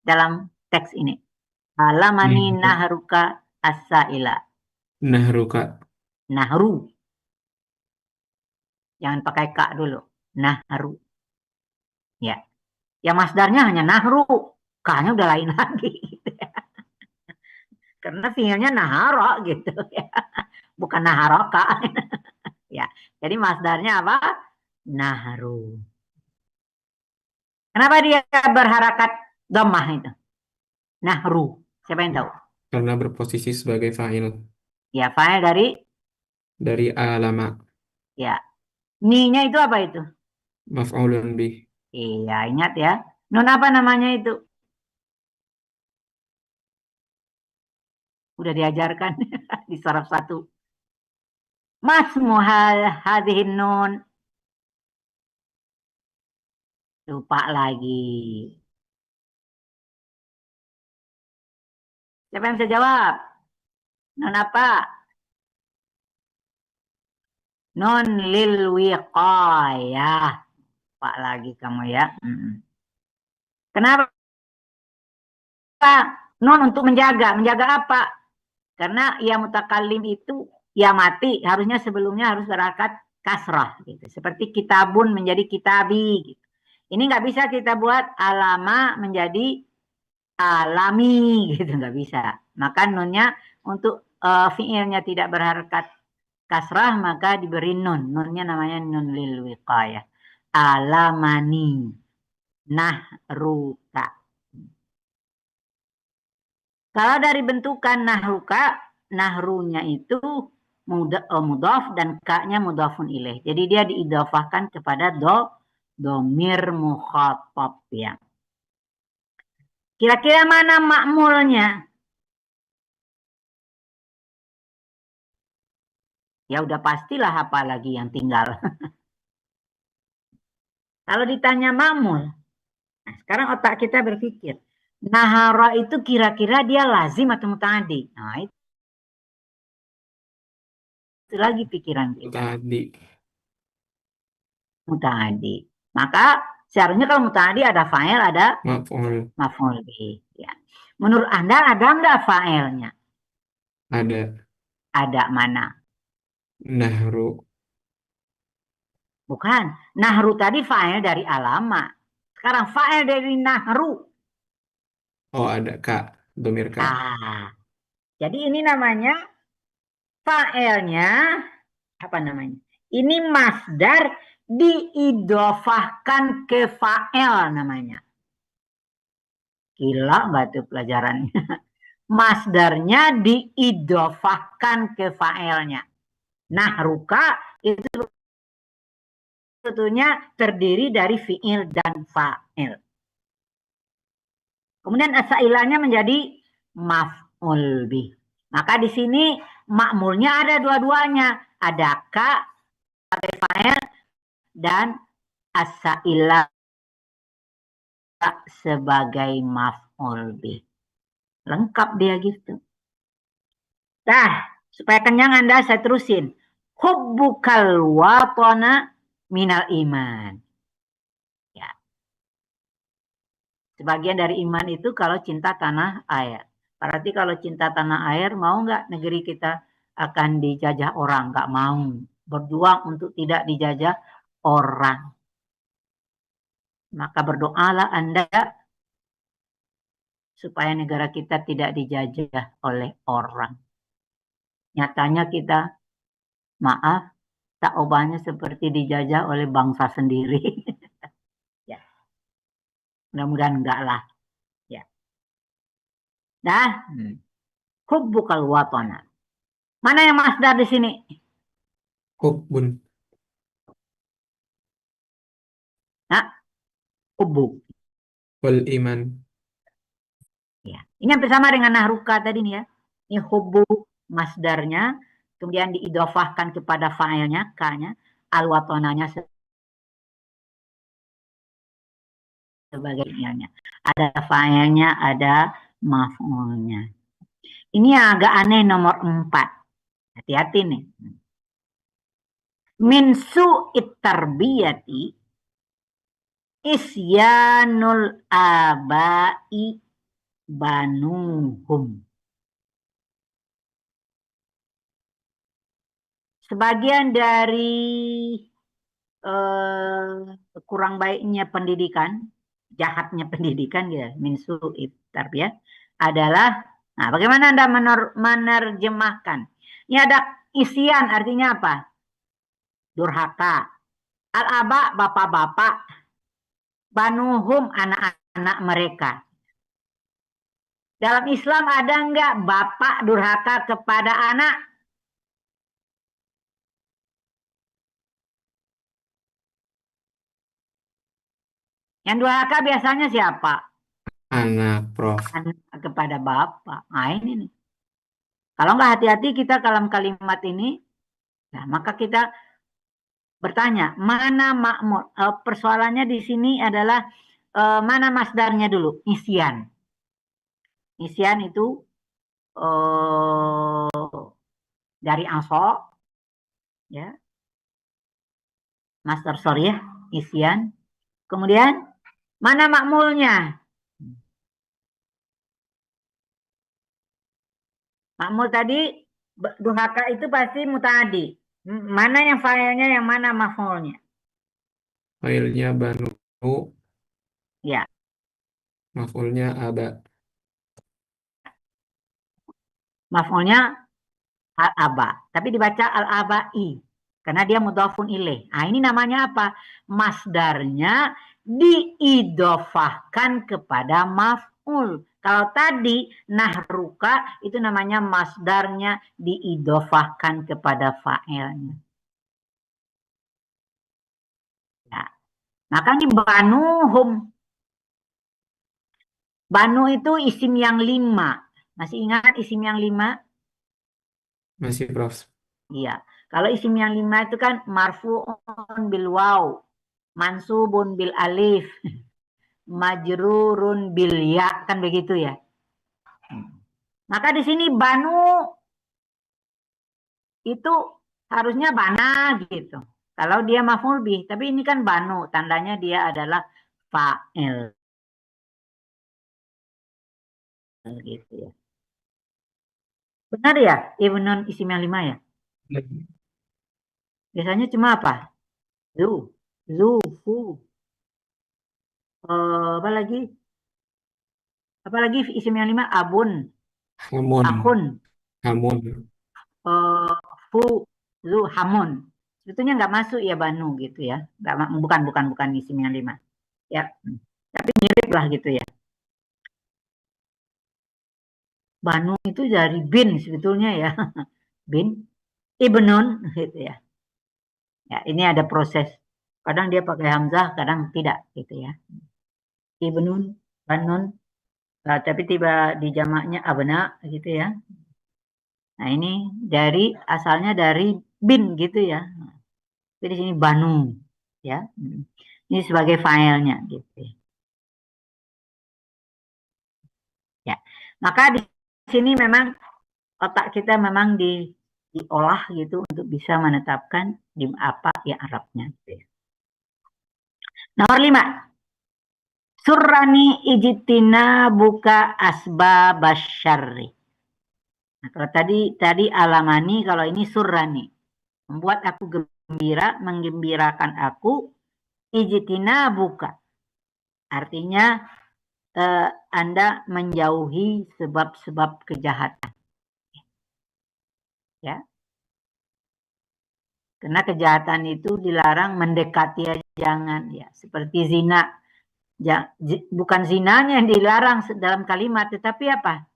Dalam teks ini. Alamani nahruka as-saila. Nahruka. Nahru. Jangan pakai ka dulu. Nahru. Ya. Yang masdarnya hanya nahru. Ka-nya udah lain lagi. Gitu ya. Karena fiilnya nahara gitu ya. Bukan naharoka. Ya. Jadi masdarnya apa? Nahru. Kenapa dia berharakat dhammah itu? Nahru. Siapa yang tahu? karena berposisi sebagai fa'il Ya, fa'il dari alama ya. Ni-nya itu apa itu? maf'ulun bih. Iya, ingat ya. Nun apa namanya itu? Udah diajarkan di saraf satu. Hadhihin nun. Lupa lagi. Siapa yang bisa jawab? Nun apa? Nun lil wiqayah. Pak lagi kamu ya. Kenapa? Nun untuk menjaga. Menjaga apa? Karena ya mutakallim itu ya mati. Harusnya sebelumnya harus berangkat kasrah. Gitu. Seperti kitabun menjadi kitabi. Gitu. Ini nggak bisa kita buat alama menjadi alami. Gitu nggak bisa. Maka nunnya untuk fiilnya tidak berharkat kasrah maka diberi nun. Nunnya namanya nun lil wiqayah. Alamani nahruka. Kalau dari bentukan nahruka, nahrunya itu mudhaf dan ka-nya mudhafun ilaih. Jadi dia diidhafahkan kepada domir mukhatab ya. Kira-kira mana makmulnya? Ya udah pastilah apa lagi yang tinggal. Kalau ditanya makmul, nah sekarang otak kita berpikir, nahara itu kira-kira dia lazim atau muta'addi? Nah itu lagi pikiran kita. Muta'addi. Maka seharusnya kalau muta'addi ada fa'il, ada maf'ul bih. Ya. Menurut Anda ada nggak fa'ilnya? Ada. Ada mana? Nahru. Bukan. Nahru tadi fa'il dari alama. Sekarang fa'il dari nahru. Oh ada kak. Domir kak. Jadi ini namanya fa'ilnya apa namanya? Ini masdar diidofahkan ke fa'il namanya. Gila nggak tuh pelajarannya? Masdarnya diidofahkan ke fa'ilnya. Nahruka itu sebetulnya terdiri dari fi'il dan fa'il. Kemudian asailahnya menjadi maf'ul bih. Maka di sini makmulnya ada dua-duanya. Ada ka sebagai fa'il dan asailah sebagai maf'ul bih. Lengkap dia gitu. Nah, supaya kenyang Anda saya terusin. Hubbukal watona minal iman. Ya. Sebagian dari iman itu kalau cinta tanah air. Berarti kalau cinta tanah air, mau nggak negeri kita akan dijajah orang? Nggak mau. Berjuang untuk tidak dijajah orang. Maka berdoalah Anda supaya negara kita tidak dijajah oleh orang. Nyatanya kita, maaf, tak ubahnya seperti dijajah oleh bangsa sendiri. Ya. Mudah-mudahan enggak lah. Ya. Dah. Hubbukal watana. Mana yang masdar di sini? Hubbun. Nah, hubbuk. Wal iman. Ya. Ini hampir sama dengan nahruka tadi nih ya. Ini hubbuk masdarnya, kemudian diidofahkan kepada fa'ilnya, ka-nya, al-watonanya sebagai fi'ilnya. Ada fa'ilnya, ada maf'ulnya. Ini yang agak aneh nomor 4. Hati-hati nih. Min su'it tarbiyati isyanul abai banuhum. Sebagian dari kurang baiknya pendidikan, jahatnya pendidikan ya, min su'it tarbiyah adalah, nah bagaimana Anda menerjemahkan? Ini ada isyan artinya apa? Durhaka. Al-aba bapak-bapak, banuhum anak-anak mereka. Dalam Islam ada nggak bapak durhaka kepada anak? Yang durhaka biasanya siapa? Anak, Prof. Anak kepada bapak. Nah ini nih. Kalau nggak hati-hati kita dalam kalimat ini, nah, maka kita bertanya, mana makmul? Persoalannya di sini adalah mana masdarnya dulu? Isyan. Isyan itu dari aso, ya, masdar sorry ya, isyan. Kemudian mana makmulnya? Makmul tadi durhaka itu pasti muta'addi. Mana yang fa'ilnya, yang mana maf'ulnya? Failnya banu, Ya, maf'ulnya aba. maf'ulnya al-aba. Tapi dibaca al-abai. Karena dia mudhafun ilaih. Nah, ini namanya apa? Masdarnya diidofahkan kepada maf'ul. Kalau tadi nahruka itu namanya masdarnya diidofahkan kepada fa'ilnya. Ya. Makanya banuhum. Banu itu isim yang 5. Masih ingat isim yang 5? Masih, Prof. Iya. Kalau isim yang 5 itu kan marfu'un bil waw, mansubun bil alif, majrurun bil ya, kan begitu ya. Maka di sini banu itu harusnya bana gitu. Kalau dia maf'ul bih, tapi ini kan banu, tandanya dia adalah fa'il gitu ya. Benar ya, ibnun isim yang 5 ya? Biasanya cuma apa? Zu, fu, apa lagi? Apa lagi isim yang 5? Abun, Hamun, akun, hamun. fu, zu, hamun. Sebetulnya nggak masuk ya banu gitu ya. Nggak, bukan isim yang 5. Ya, tapi mirip lah gitu ya. Banu itu dari bin sebetulnya ya. Bin, ibnun gitu ya. Ya, ini ada proses. Kadang dia pakai hamzah, kadang tidak gitu ya. Ibnun, banun, tapi tiba di jamaknya abna gitu ya. Nah, ini asalnya dari bin gitu ya. Jadi di sini banu ya. Ini sebagai filenya gitu ya. Maka di sini memang otak kita memang diolah gitu untuk bisa menetapkan di apa ya Arabnya gitu ya. Nomor 5. Surrani ijtina buka asbabasyarri. Nah, kalau tadi alamani, kalau ini surrani. Membuat aku gembira, menggembirakan aku, ijtina buka. Artinya Anda menjauhi sebab-sebab kejahatan. Ya. Karena kejahatan itu dilarang, mendekati aja jangan ya. Seperti zina. Bukan zinanya yang dilarang dalam kalimat, tetapi apa?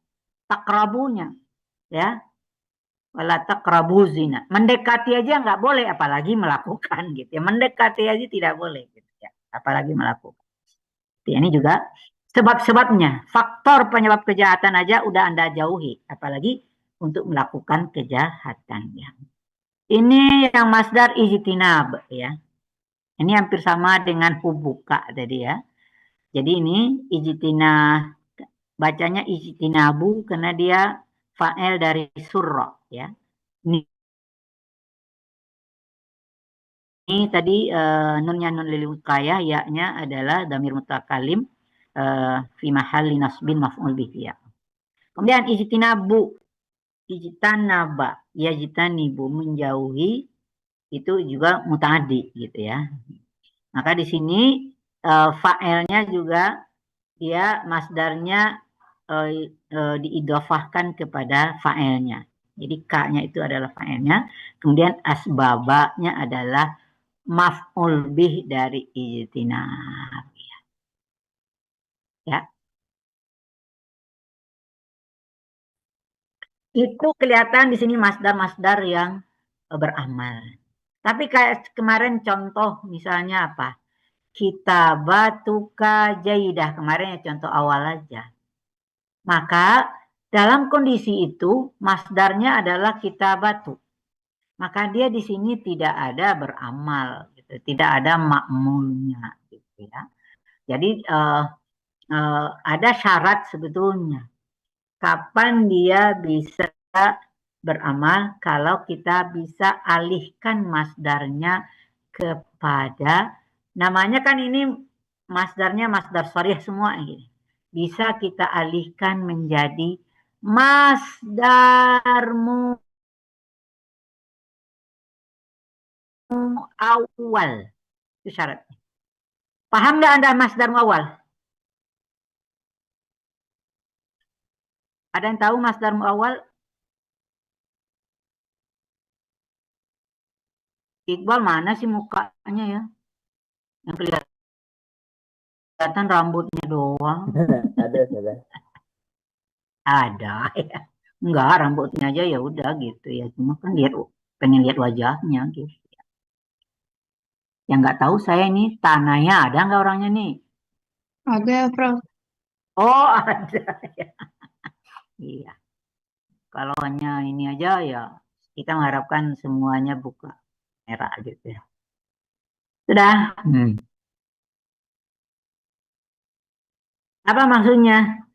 Takrabunya. Ya. Wala taqrabu zina. Mendekati aja nggak boleh, apalagi melakukan gitu ya. Mendekati aja tidak boleh gitu ya. Apalagi melakukan. Ini juga sebab-sebabnya, faktor penyebab kejahatan aja udah Anda jauhi, apalagi untuk melakukan kejahatan ya. Ini yang masdar ijtinab ya. Ini hampir sama dengan hubuka tadi ya. Jadi ini bacanya ijtinabu karena dia fa'il dari surra ya. Ini tadi nunnya nun lil wiqayah, ya-nya adalah damir mutakalim fi mahalli nasbin maf'ul bihi ya. Kemudian ijtanaba, yajtanibu, menjauhi, itu juga muta'addi gitu ya. Maka di sini fa'ilnya juga dia masdarnya diidofahkan kepada fa'ilnya. Jadi ka-nya itu adalah fa'ilnya, kemudian asbabanya adalah maf'ul bih dari ijtinab. Ya. Itu kelihatan di sini masdar-masdar yang beramal. Tapi kayak kemarin contoh misalnya apa? Kitabatuka jaidah. Kemarin ya contoh awal aja. Maka dalam kondisi itu masdarnya adalah kitabatu. Maka dia di sini tidak ada beramal, gitu. Tidak ada makmulnya, gitu ya. Jadi ada syarat sebetulnya. Kapan dia bisa beramal kalau kita bisa alihkan masdarnya kepada, namanya kan ini masdarnya masdar sharih semua ini. Bisa kita alihkan menjadi masdar awal. Itu syaratnya. Paham nggak Anda masdar awal? Ada yang tahu masdar awal? Iqbal mana sih mukanya ya? Yang kelihatan rambutnya doang. Ada sudah. Ada ya. Enggak, rambutnya aja ya udah gitu ya. Cuma kan pengen lihat wajahnya gitu. Yang nggak tahu saya nih tanahnya ada nggak orangnya nih? Ada, Prof. Oh ada ya. Iya. Kalau hanya ini aja ya kita mengharapkan semuanya buka merah gitu ya. Sudah. Apa maksudnya?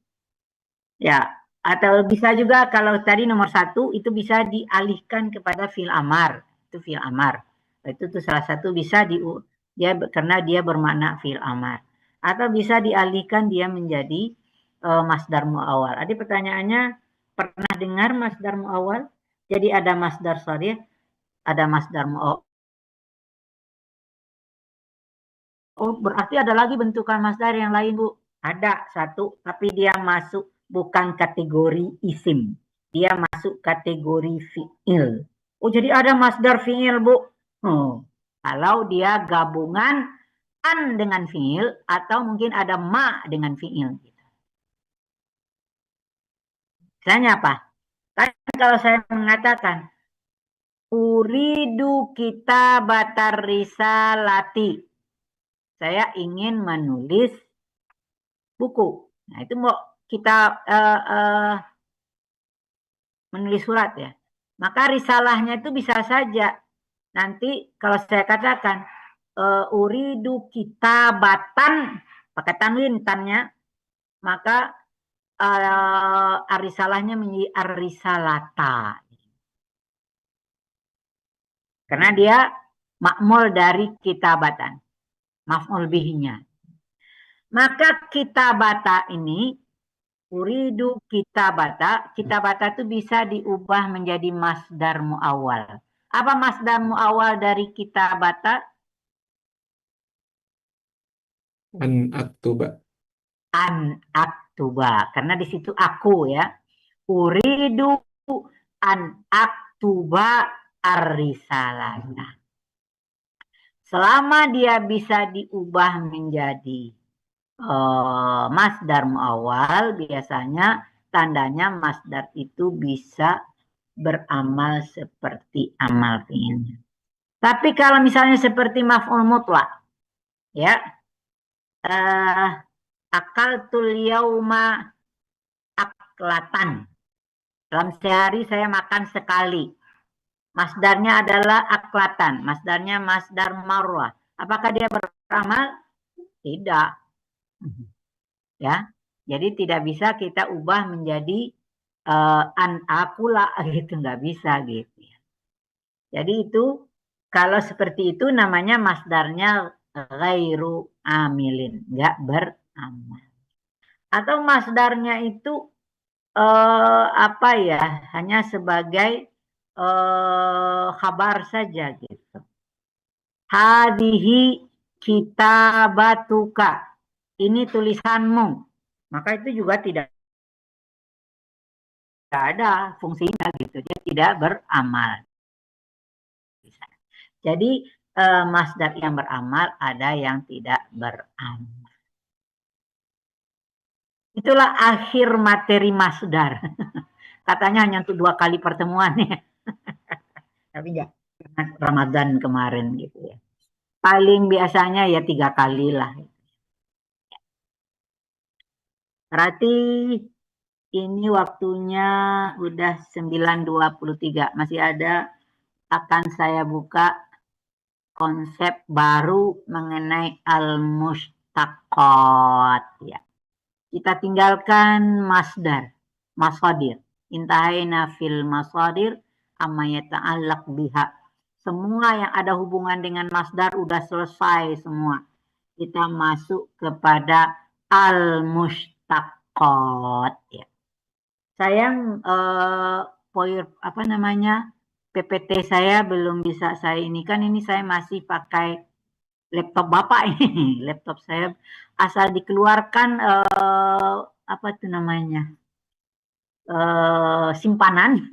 Ya, atau bisa juga kalau tadi nomor 1 itu bisa dialihkan kepada fi'il amar. Itu fi'il amar. Itu tuh salah satu bisa dia karena dia bermakna fi'il amar. Atau bisa dialihkan dia menjadi masdar muawwal. Jadi pertanyaannya, pernah dengar masdar muawwal? Jadi ada masdar sharih, ada masdar muawwal. Oh, berarti ada lagi bentukan masdar yang lain, Bu. Ada satu, tapi dia masuk bukan kategori isim. Dia masuk kategori fi'il. Oh, jadi ada masdar fi'il, Bu. Oh, kalau dia gabungan an dengan fi'il atau mungkin ada ma dengan fi'il. Misalnya apa? Kan kalau saya mengatakan uridu kitabatar risalati. Saya ingin menulis buku. Nah, itu mau kita menulis surat ya. Maka risalahnya itu bisa saja. Nanti kalau saya katakan uridu kitabatan pakai tanwin tannya, maka arisalahnya menjadi arisalata. Karena dia makmul dari kitabatan. Maf'ul bihinya. Maka kitabata ini uridu kitabata itu bisa diubah menjadi masdar muawwal. Apa masdar muawwal dari kitabata? An aktuba. An aktuba. Karena di situ aku ya. Uridu an aktuba ar-risalata. Selama dia bisa diubah menjadi masdar muawwal, biasanya tandanya masdar itu bisa beramal seperti amal fi'ilnya. Tapi kalau misalnya seperti maf'ul mutlak, ya, akaltul yauma aklatan. Dalam sehari saya makan sekali. Masdarnya adalah aklatan. Masdarnya masdar marwah. Apakah dia beramal? Tidak. Ya, jadi tidak bisa kita ubah menjadi an akula gitu, nggak bisa gitu. Jadi itu kalau seperti itu namanya masdarnya ghairu amilin, nggak beramal. Atau masdarnya itu apa ya, hanya sebagai khabar saja gitu. Hadihi kitabatuka. Ini tulisanmu. Maka itu juga tidak ada fungsinya gitu. Dia tidak beramal. Jadi masdar yang beramal ada yang tidak beramal. Itulah akhir materi masdar. Katanya hanya untuk 2 kali pertemuan ya. Tapi ya Ramadan kemarin gitu ya. Paling biasanya ya 3 kali lah. Berarti ini waktunya udah 9.23. Masih ada, akan saya buka konsep baru mengenai al-mushtaqat ya. Kita tinggalkan masdar, masadir. Intahaina fil masadir amma yata'allaq biha. Semua yang ada hubungan dengan masdar udah selesai semua. Kita masuk kepada al-mushtaqat ya. Sayang apa namanya PPT saya belum bisa saya ini kan, ini saya masih pakai laptop Bapak ini. Laptop saya asal dikeluarkan apa itu namanya simpanan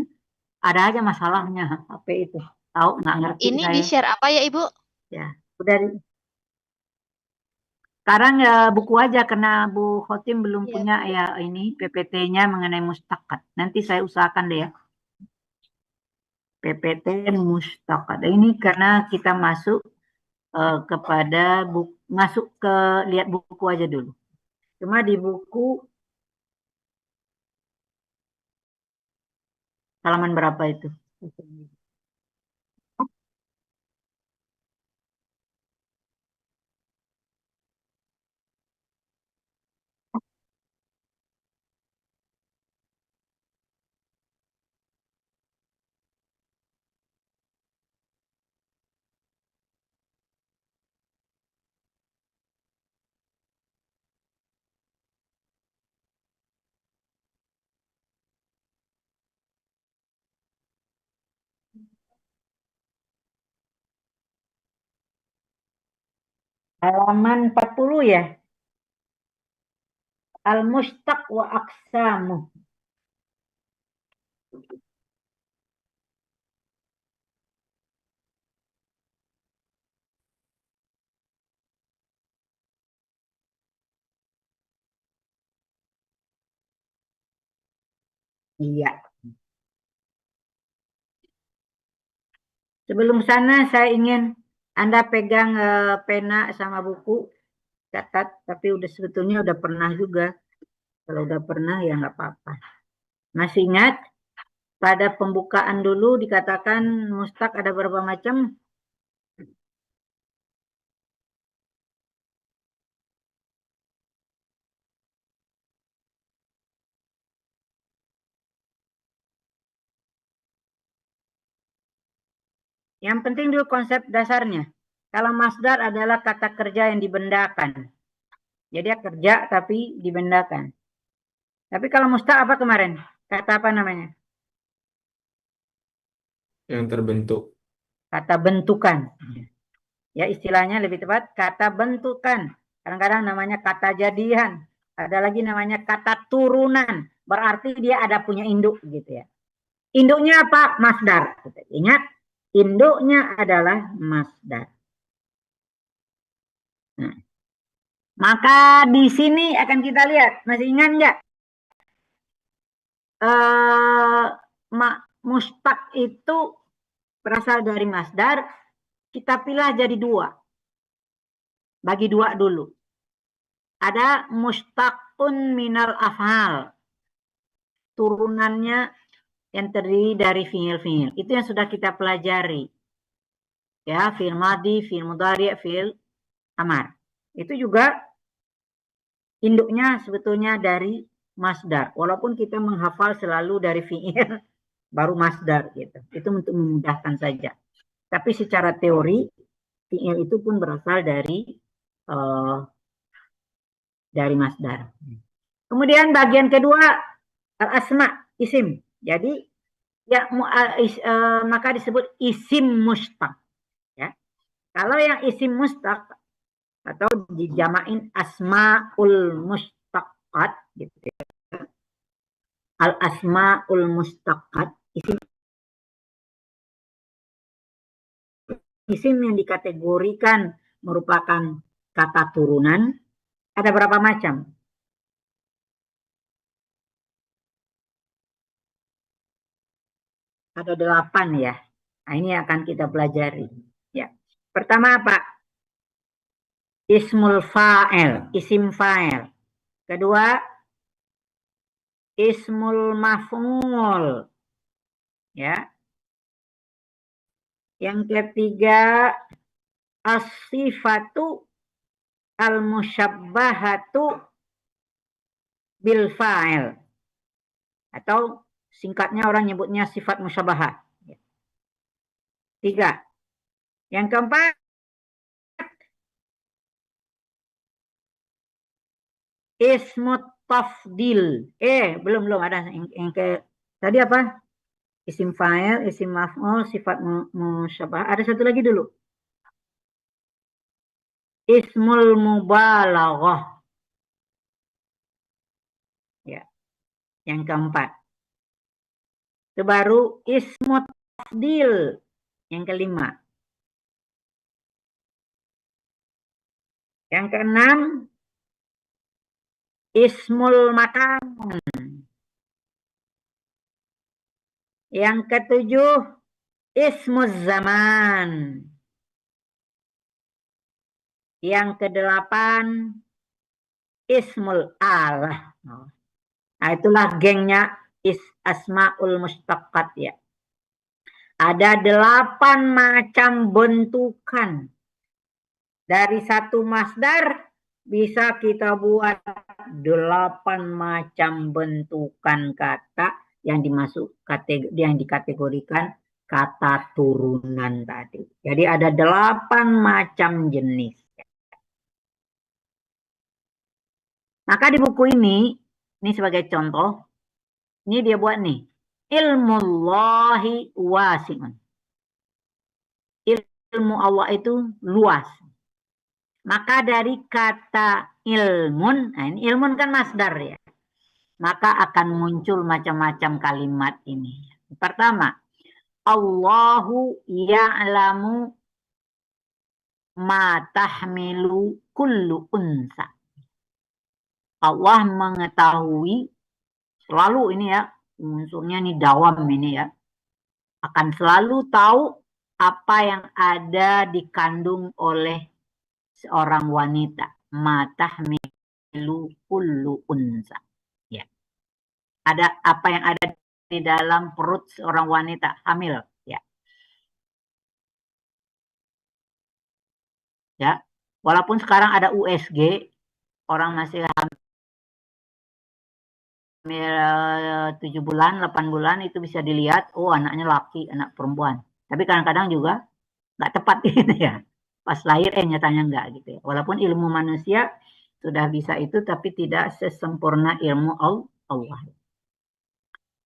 ada aja masalahnya HP itu. Tahu nggak ngerti Ini saya. di-share apa ya, Ibu? Ya, udah. Sekarang ya buku aja karena Bu Khotim belum Iya. punya ya ini PPT-nya mengenai mustaqat. Nanti saya usahakan deh ya. PPT mustaqat. Ini karena kita masuk kepada masuk ke lihat buku aja dulu. Cuma di buku halaman berapa itu? Halaman 40 ya. Al-mustaq wa aqsamu. Iya. Sebelum sana saya ingin Anda pegang pena sama buku, catat, tapi udah sebetulnya udah pernah juga. Kalau udah pernah ya nggak apa-apa. Masih ingat pada pembukaan dulu dikatakan mustaq ada berapa macam? Yang penting dulu konsep dasarnya. Kalau masdar adalah kata kerja yang dibendakan. Jadi kerja tapi dibendakan. Tapi kalau mustaq apa kemarin? Kata apa namanya? Yang terbentuk. Kata bentukan. Ya istilahnya lebih tepat kata bentukan. Kadang-kadang namanya kata jadian. Ada lagi namanya kata turunan. Berarti dia ada punya induk gitu ya. Induknya apa? Masdar. Ingat, induknya adalah masdar. Nah, maka di sini akan kita lihat. Masih ingat nggak? Mustaq itu berasal dari masdar. Kita pilih jadi 2. Bagi 2 dulu. Ada mustaqun minal af'al. Turunannya yang terdiri dari fiil-fiil. Itu yang sudah kita pelajari. Ya, fiil madi, fiil mudhari', fiil amar. Itu juga induknya sebetulnya dari masdar. Walaupun kita menghafal selalu dari fiil baru masdar gitu. Itu untuk memudahkan saja. Tapi secara teori fiil itu pun berasal dari masdar. Kemudian bagian kedua al-asma, isim. Jadi ya maka disebut isim mustaq. Ya. Kalau yang isim mustaq atau dijamain asmaul mustaqat gitu ya. Al-asmaul mustaqat, isim yang dikategorikan merupakan kata turunan ada berapa macam? Ada 8 ya. Nah, ini akan kita pelajari. Ya. Pertama apa? Ismul fa'il, isim fa'il. Kedua, ismul maf'ul. Ya. Yang ketiga, as-sifatu al-musyabbahatu bil fa'il. Atau singkatnya orang nyebutnya sifat musyabahah. 3. Yang keempat, ismut tafdil. Belum ada yang ke tadi apa? Isim fa'il, isim maf'ul, sifat musyabahah. Ada satu lagi dulu. Ismul mubalaghah. Ya. Yang keempat. Itu baru ismut tafdil. Yang kelima. Yang keenam, ismul makan. Yang ketujuh, ismuz zaman. Yang kedelapan, ismul alah. Nah, itulah gengnya asmaul mustaqqat ya. Ada 8 macam bentukan. Dari satu masdar bisa kita buat 8 macam bentukan kata yang dikategorikan kata turunan tadi. Jadi ada 8 macam jenis. Maka di buku ini sebagai contoh, ini dia buat nih. Ilmullahi wasi'un. Ilmu Allah itu luas. Maka dari kata ilmun, nah ini ilmun kan masdar ya. Maka akan muncul macam-macam kalimat ini. Pertama, Allahu ya'lamu ma tahmilu kullu unsa. Allah mengetahui selalu ini ya, unsurnya ini dawam ini ya. Akan selalu tahu apa yang ada dikandung oleh seorang wanita. Ma tahmilu kullu unsa. Ya. Ada apa yang ada di dalam perut seorang wanita hamil ya. Ya. Walaupun sekarang ada USG, orang masih hamil 7 bulan, 8 bulan itu bisa dilihat, oh anaknya laki, anak perempuan. Tapi kadang-kadang juga nggak tepat gitu ya. Pas lahir nyatanya enggak gitu ya. Walaupun ilmu manusia sudah bisa itu, tapi tidak sesempurna ilmu Allah.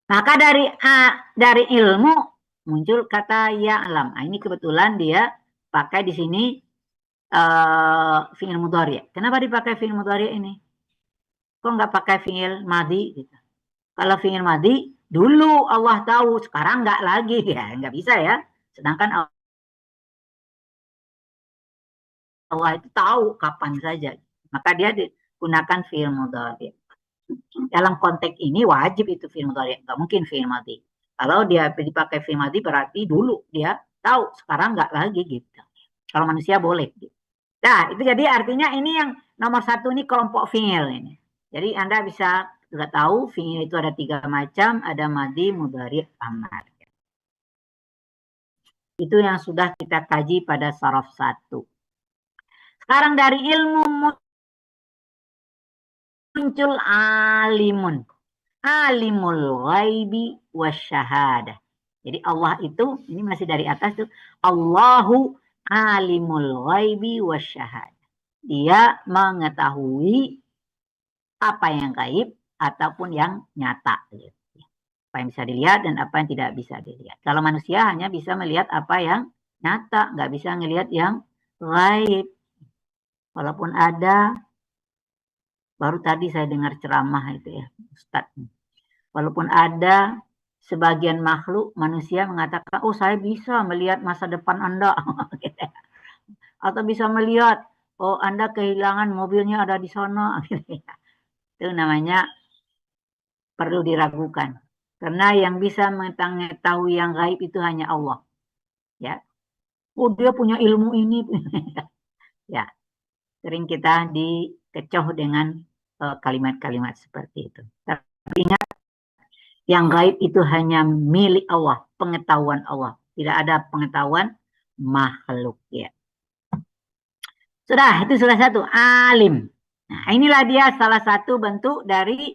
Maka dari ilmu muncul kata ya'lam. Nah, ini kebetulan dia pakai di sini fi'il mudhari'. Kenapa dipakai fi'il mudhari' ini? Kok nggak pakai fi'il madhi gitu? Kalau fi'il madhi dulu Allah tahu, sekarang nggak lagi ya, nggak bisa ya. Sedangkan Allah itu tahu kapan saja. Maka dia digunakan fi'il mudhari'. Dalam konteks ini wajib itu fi'il mudhari', nggak mungkin fi'il madhi. Kalau dia dipakai fi'il madhi berarti dulu dia tahu, sekarang nggak lagi gitu. Kalau manusia boleh. Gitu. Nah, itu jadi artinya ini yang nomor 1 ini kelompok fi'il ini. Jadi Anda bisa sudah tahu fi'il itu ada 3 macam, ada madhi, mudhari', amar. Itu yang sudah kita kaji pada saraf 1. Sekarang dari ilmu muncul alimun. Alimul ghaibi wasyahadah. Jadi Allah itu, ini masih dari atas tuh, Allahu alimul ghaibi wasyahadah. Dia mengetahui apa yang gaib ataupun yang nyata. Apa yang bisa dilihat dan apa yang tidak bisa dilihat. Kalau manusia hanya bisa melihat apa yang nyata, nggak bisa melihat yang gaib. Walaupun ada, baru tadi saya dengar ceramah itu ya, Ustadz. Walaupun ada sebagian makhluk manusia mengatakan, oh saya bisa melihat masa depan Anda. Atau bisa melihat, oh Anda kehilangan mobilnya ada di sana. Itu namanya perlu diragukan. Karena yang bisa mengetahui yang gaib itu hanya Allah. Ya. Oh, dia punya ilmu ini. Ya, sering kita dikecoh dengan kalimat-kalimat seperti itu. Tapi ingat, yang gaib itu hanya milik Allah, pengetahuan Allah. Tidak ada pengetahuan makhluk. Ya. Sudah, itu sudah satu. Alim. Nah, inilah dia salah satu bentuk dari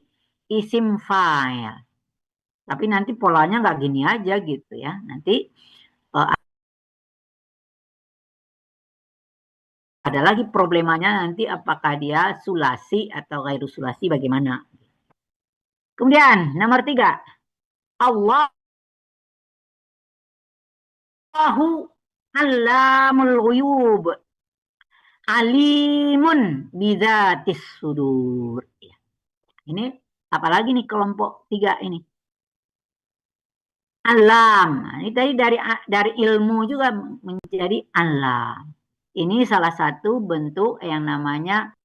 isim fa'il. Tapi nanti polanya nggak gini aja gitu ya. Nanti ada lagi problemanya nanti apakah dia sulasi atau gairu sulasi bagaimana. Kemudian nomor 3. Allahu allamul ghuyub. Alimun bidzatis sudur. Ini apalagi nih kelompok 3 ini. Alam. Ini tadi dari ilmu juga menjadi alam. Ini salah satu bentuk yang namanya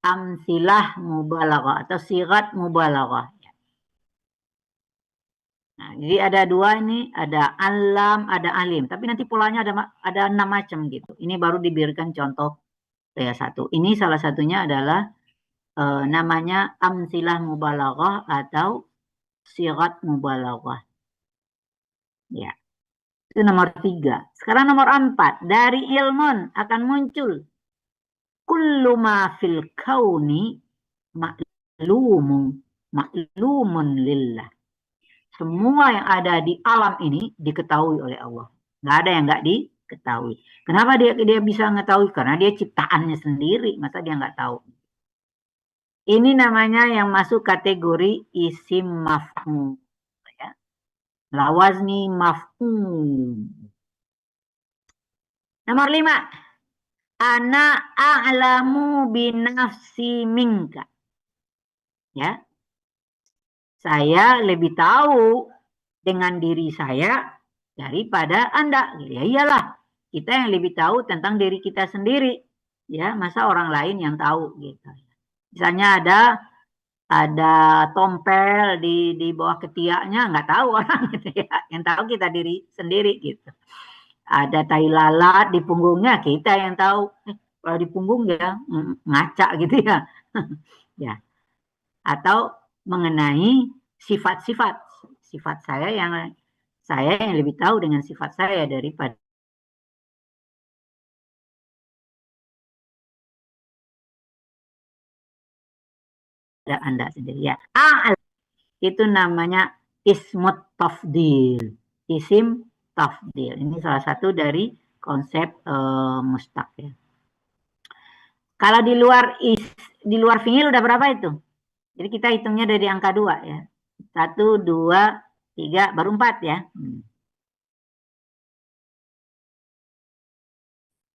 amsilah mubalaghah atau sigat mubalaghah. Nah, jadi ada 2 ini, ada alam, ada alim. Tapi nanti polanya ada 6 macam gitu. Ini baru diberikan contoh ya 1. Ini salah satunya adalah namanya amsilah mubalaghah atau sigat mubalaghah. Ya. Itu nomor 3. Sekarang nomor 4. Dari ilmun akan muncul kullu ma fil kauni maklumun lillah. Semua yang ada di alam ini diketahui oleh Allah. Nggak ada yang nggak diketahui. Kenapa dia bisa mengetahui? Karena dia ciptaannya sendiri. Masa dia nggak tahu? Ini namanya yang masuk kategori isim maf'ul. Ya. Lawazni maf'ul. Nomor 5. Ana a'lamu binafsi minka. Ya. Saya lebih tahu dengan diri saya daripada Anda. Ya iyalah, kita yang lebih tahu tentang diri kita sendiri. Ya, masa orang lain yang tahu gitu. Misalnya ada tompel di bawah ketiaknya, nggak tahu orang gitu ya. Yang tahu kita diri sendiri gitu. Ada tai lalat di punggungnya, kita yang tahu. Kalau di punggung ya ngaca gitu ya. Ya. Atau mengenai sifat-sifat saya yang lebih tahu dengan sifat saya daripada Anda sendiri ya. Itu namanya ismut tafdil. Isim tafdil. Ini salah satu dari konsep mustaq ya. Kalau di luar fi'il udah berapa itu? Jadi kita hitungnya dari angka 2 ya. 1, 2, 3, baru 4 ya.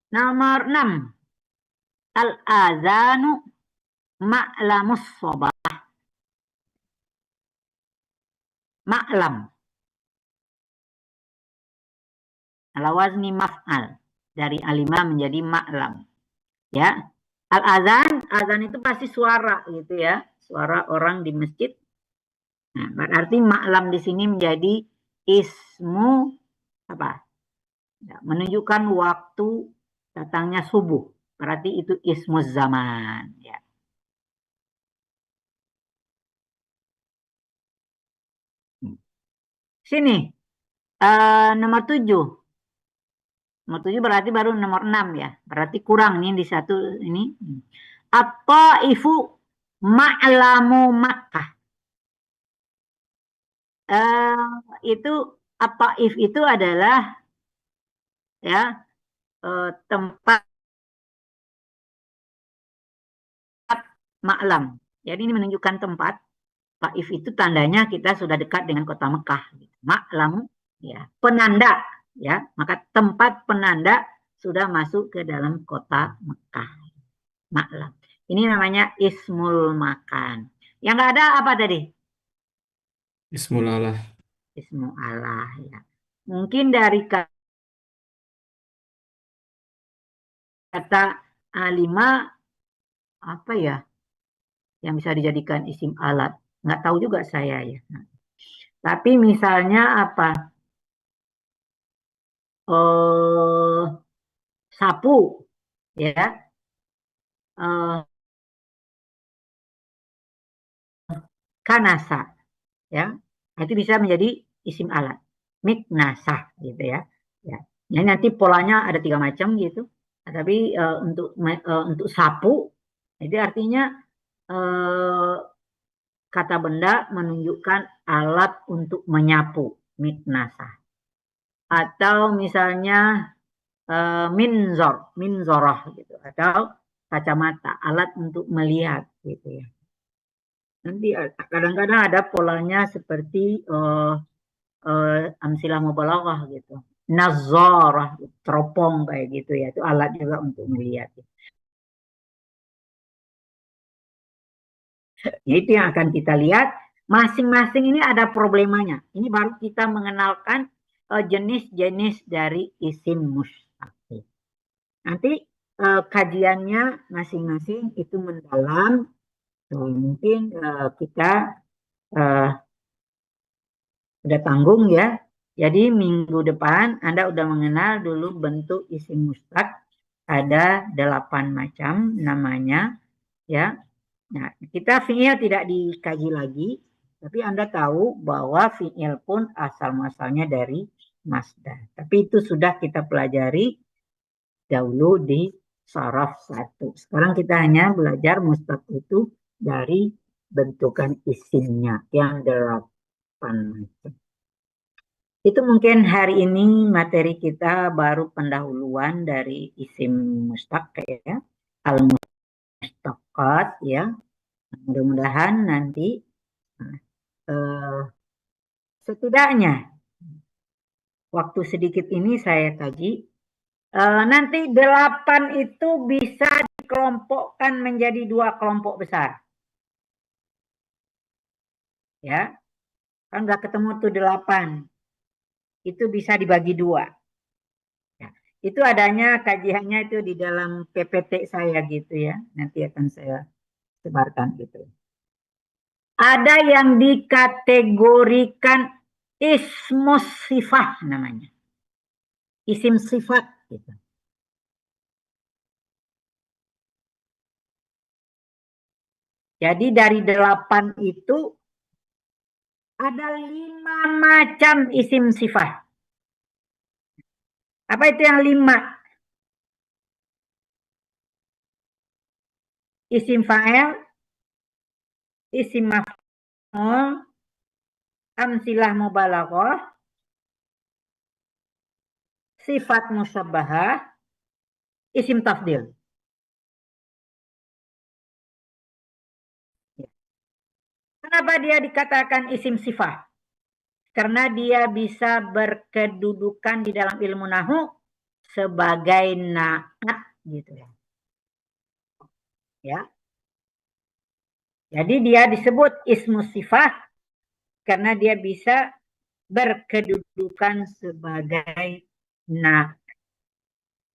Nomor 6. Al-azanu ma'lamus sobah. Ma'lam. Ala wazni maf'al. Dari alima menjadi ma'lam. Ya. Azan itu pasti suara gitu ya. Suara orang di masjid. Nah, berarti ma'lam di sini menjadi ismu apa? Ya, menunjukkan waktu datangnya subuh. Berarti itu ismu zaman ya. Sini nomor 7. Nomor 7 berarti baru nomor 6 ya. Berarti kurang nih di satu ini. At-Taifu ma'lamu Makkah. Itu At-Taif itu adalah ya tempat ma'lam. Jadi ini menunjukkan tempat. Taif itu tandanya kita sudah dekat dengan kota Mekah. Ma'lam ya, penanda ya. Maka tempat penanda sudah masuk ke dalam kota Mekah. Ma'lam. Ini namanya ismul makan. Yang nggak ada apa tadi? Ismul Allah. Ismu Allah ya. Mungkin dari kata alima apa ya yang bisa dijadikan isim alat? Nggak tahu juga saya ya. Tapi misalnya apa? Sapu, ya. Kanasa, ya. Itu bisa menjadi isim alat. Miknasah, gitu ya. Ya. Jadi nanti polanya ada 3 macam gitu. Nah, tapi untuk sapu, itu artinya eh, kata benda menunjukkan alat untuk menyapu, miknasah. Atau misalnya minzoroh gitu. Atau kacamata, alat untuk melihat gitu ya. Nanti kadang-kadang ada polanya seperti amsilah mubalaghah gitu. Nazarah, teropong kayak gitu ya. Itu alat juga untuk melihat. Ya, itu yang akan kita lihat. Masing-masing ini ada problemanya. Ini baru kita mengenalkan jenis-jenis dari isim mustaqil. Nanti kajiannya masing-masing itu mendalam. Mungkin kita uh, udah tanggung ya. Jadi minggu depan Anda udah mengenal dulu bentuk isim mustaq. Ada 8 macam namanya ya. Nah, kita fi'il tidak dikaji lagi, tapi Anda tahu bahwa fi'il pun asal muasalnya dari masdar. Tapi itu sudah kita pelajari dahulu di saraf 1. Sekarang kita hanya belajar mustaq itu dari bentukan isimnya yang 8 macam. Itu mungkin hari ini materi kita baru pendahuluan dari isim mustaq ya. Al-mustaqat ya. Mudah-mudahan nanti setidaknya waktu sedikit ini saya kaji. Nanti 8 itu bisa dikelompokkan menjadi 2 kelompok besar. Ya, kan nggak ketemu tuh 8. Itu bisa dibagi 2. Ya, itu adanya kajiannya itu di dalam PPT saya gitu ya. Nanti akan saya sebarkan gitu. Ada yang dikategorikan ismus sifat namanya. Isim sifat gitu. Jadi dari 8 itu ada 5 macam isim sifat. Apa itu yang 5? Isim fa'il, isim maf'ul, amsilah mubalaghah, sifat musyabbahah, isim tafdil. Kenapa dia dikatakan isim sifat? Karena dia bisa berkedudukan di dalam ilmu nahu sebagai naat gitu ya. Ya. Jadi dia disebut ismu sifat karena dia bisa berkedudukan sebagai naat.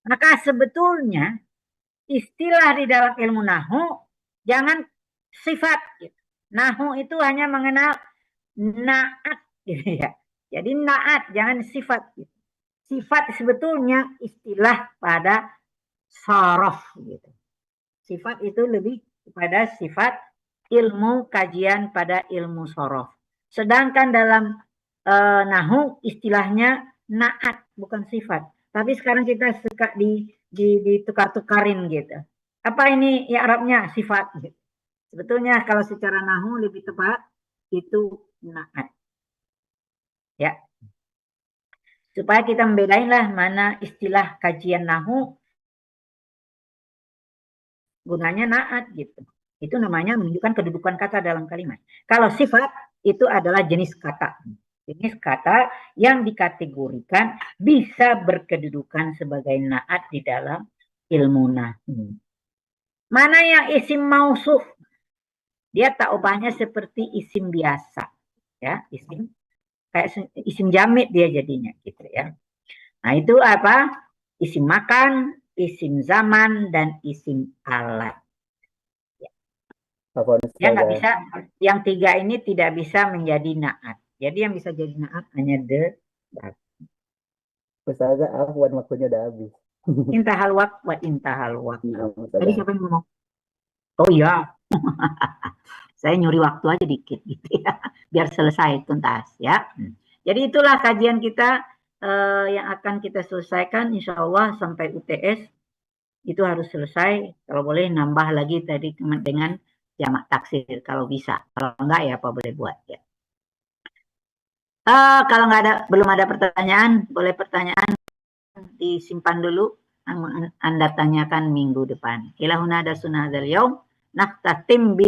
Maka sebetulnya istilah di dalam ilmu nahu jangan sifat. Nahu itu hanya mengenal naat gitu ya. Jadi naat jangan sifat. Sifat sebetulnya istilah pada sorof gitu. Sifat itu lebih kepada sifat ilmu kajian pada ilmu sorof. Sedangkan dalam nahu istilahnya naat bukan sifat. Tapi sekarang kita suka ditukar-tukarin gitu. Apa ini ya Arabnya sifat gitu. Sebetulnya kalau secara nahu lebih tepat itu naat. Ya. Supaya kita membedain lah mana istilah kajian nahu gunanya naat gitu. Itu namanya menunjukkan kedudukan kata dalam kalimat. Kalau sifat itu adalah jenis kata. Jenis kata yang dikategorikan bisa berkedudukan sebagai naat di dalam ilmu nahwu. Mana yang isim mausuf? Dia tak ubahnya seperti isim biasa. Ya, isim kayak isim jamid dia jadinya gitu ya. Nah, itu apa? Isim makan, isim zaman, dan isim alat. Ya nggak bisa, yang 3 ini tidak bisa menjadi naat. Jadi yang bisa jadi naat hanya darf. Ustazah, afwan waktunya udah habis. Intahal waqt wa intahal waqt. Nah, Tadi Ustazah. siapa yang ngomong? Oh iya, saya nyuri waktu aja dikit gitu ya, biar selesai tuntas ya. Jadi itulah kajian kita yang akan kita selesaikan insya Allah sampai UTS itu harus selesai. Kalau boleh nambah lagi tadi dengan jamak taksir kalau bisa. Kalau enggak ya apa boleh buat ya. Kalau nggak ada, belum ada pertanyaan, boleh pertanyaan disimpan dulu. Anda tanyakan minggu depan. Ilahuna ada sunnah dari yaum. Naftatim bi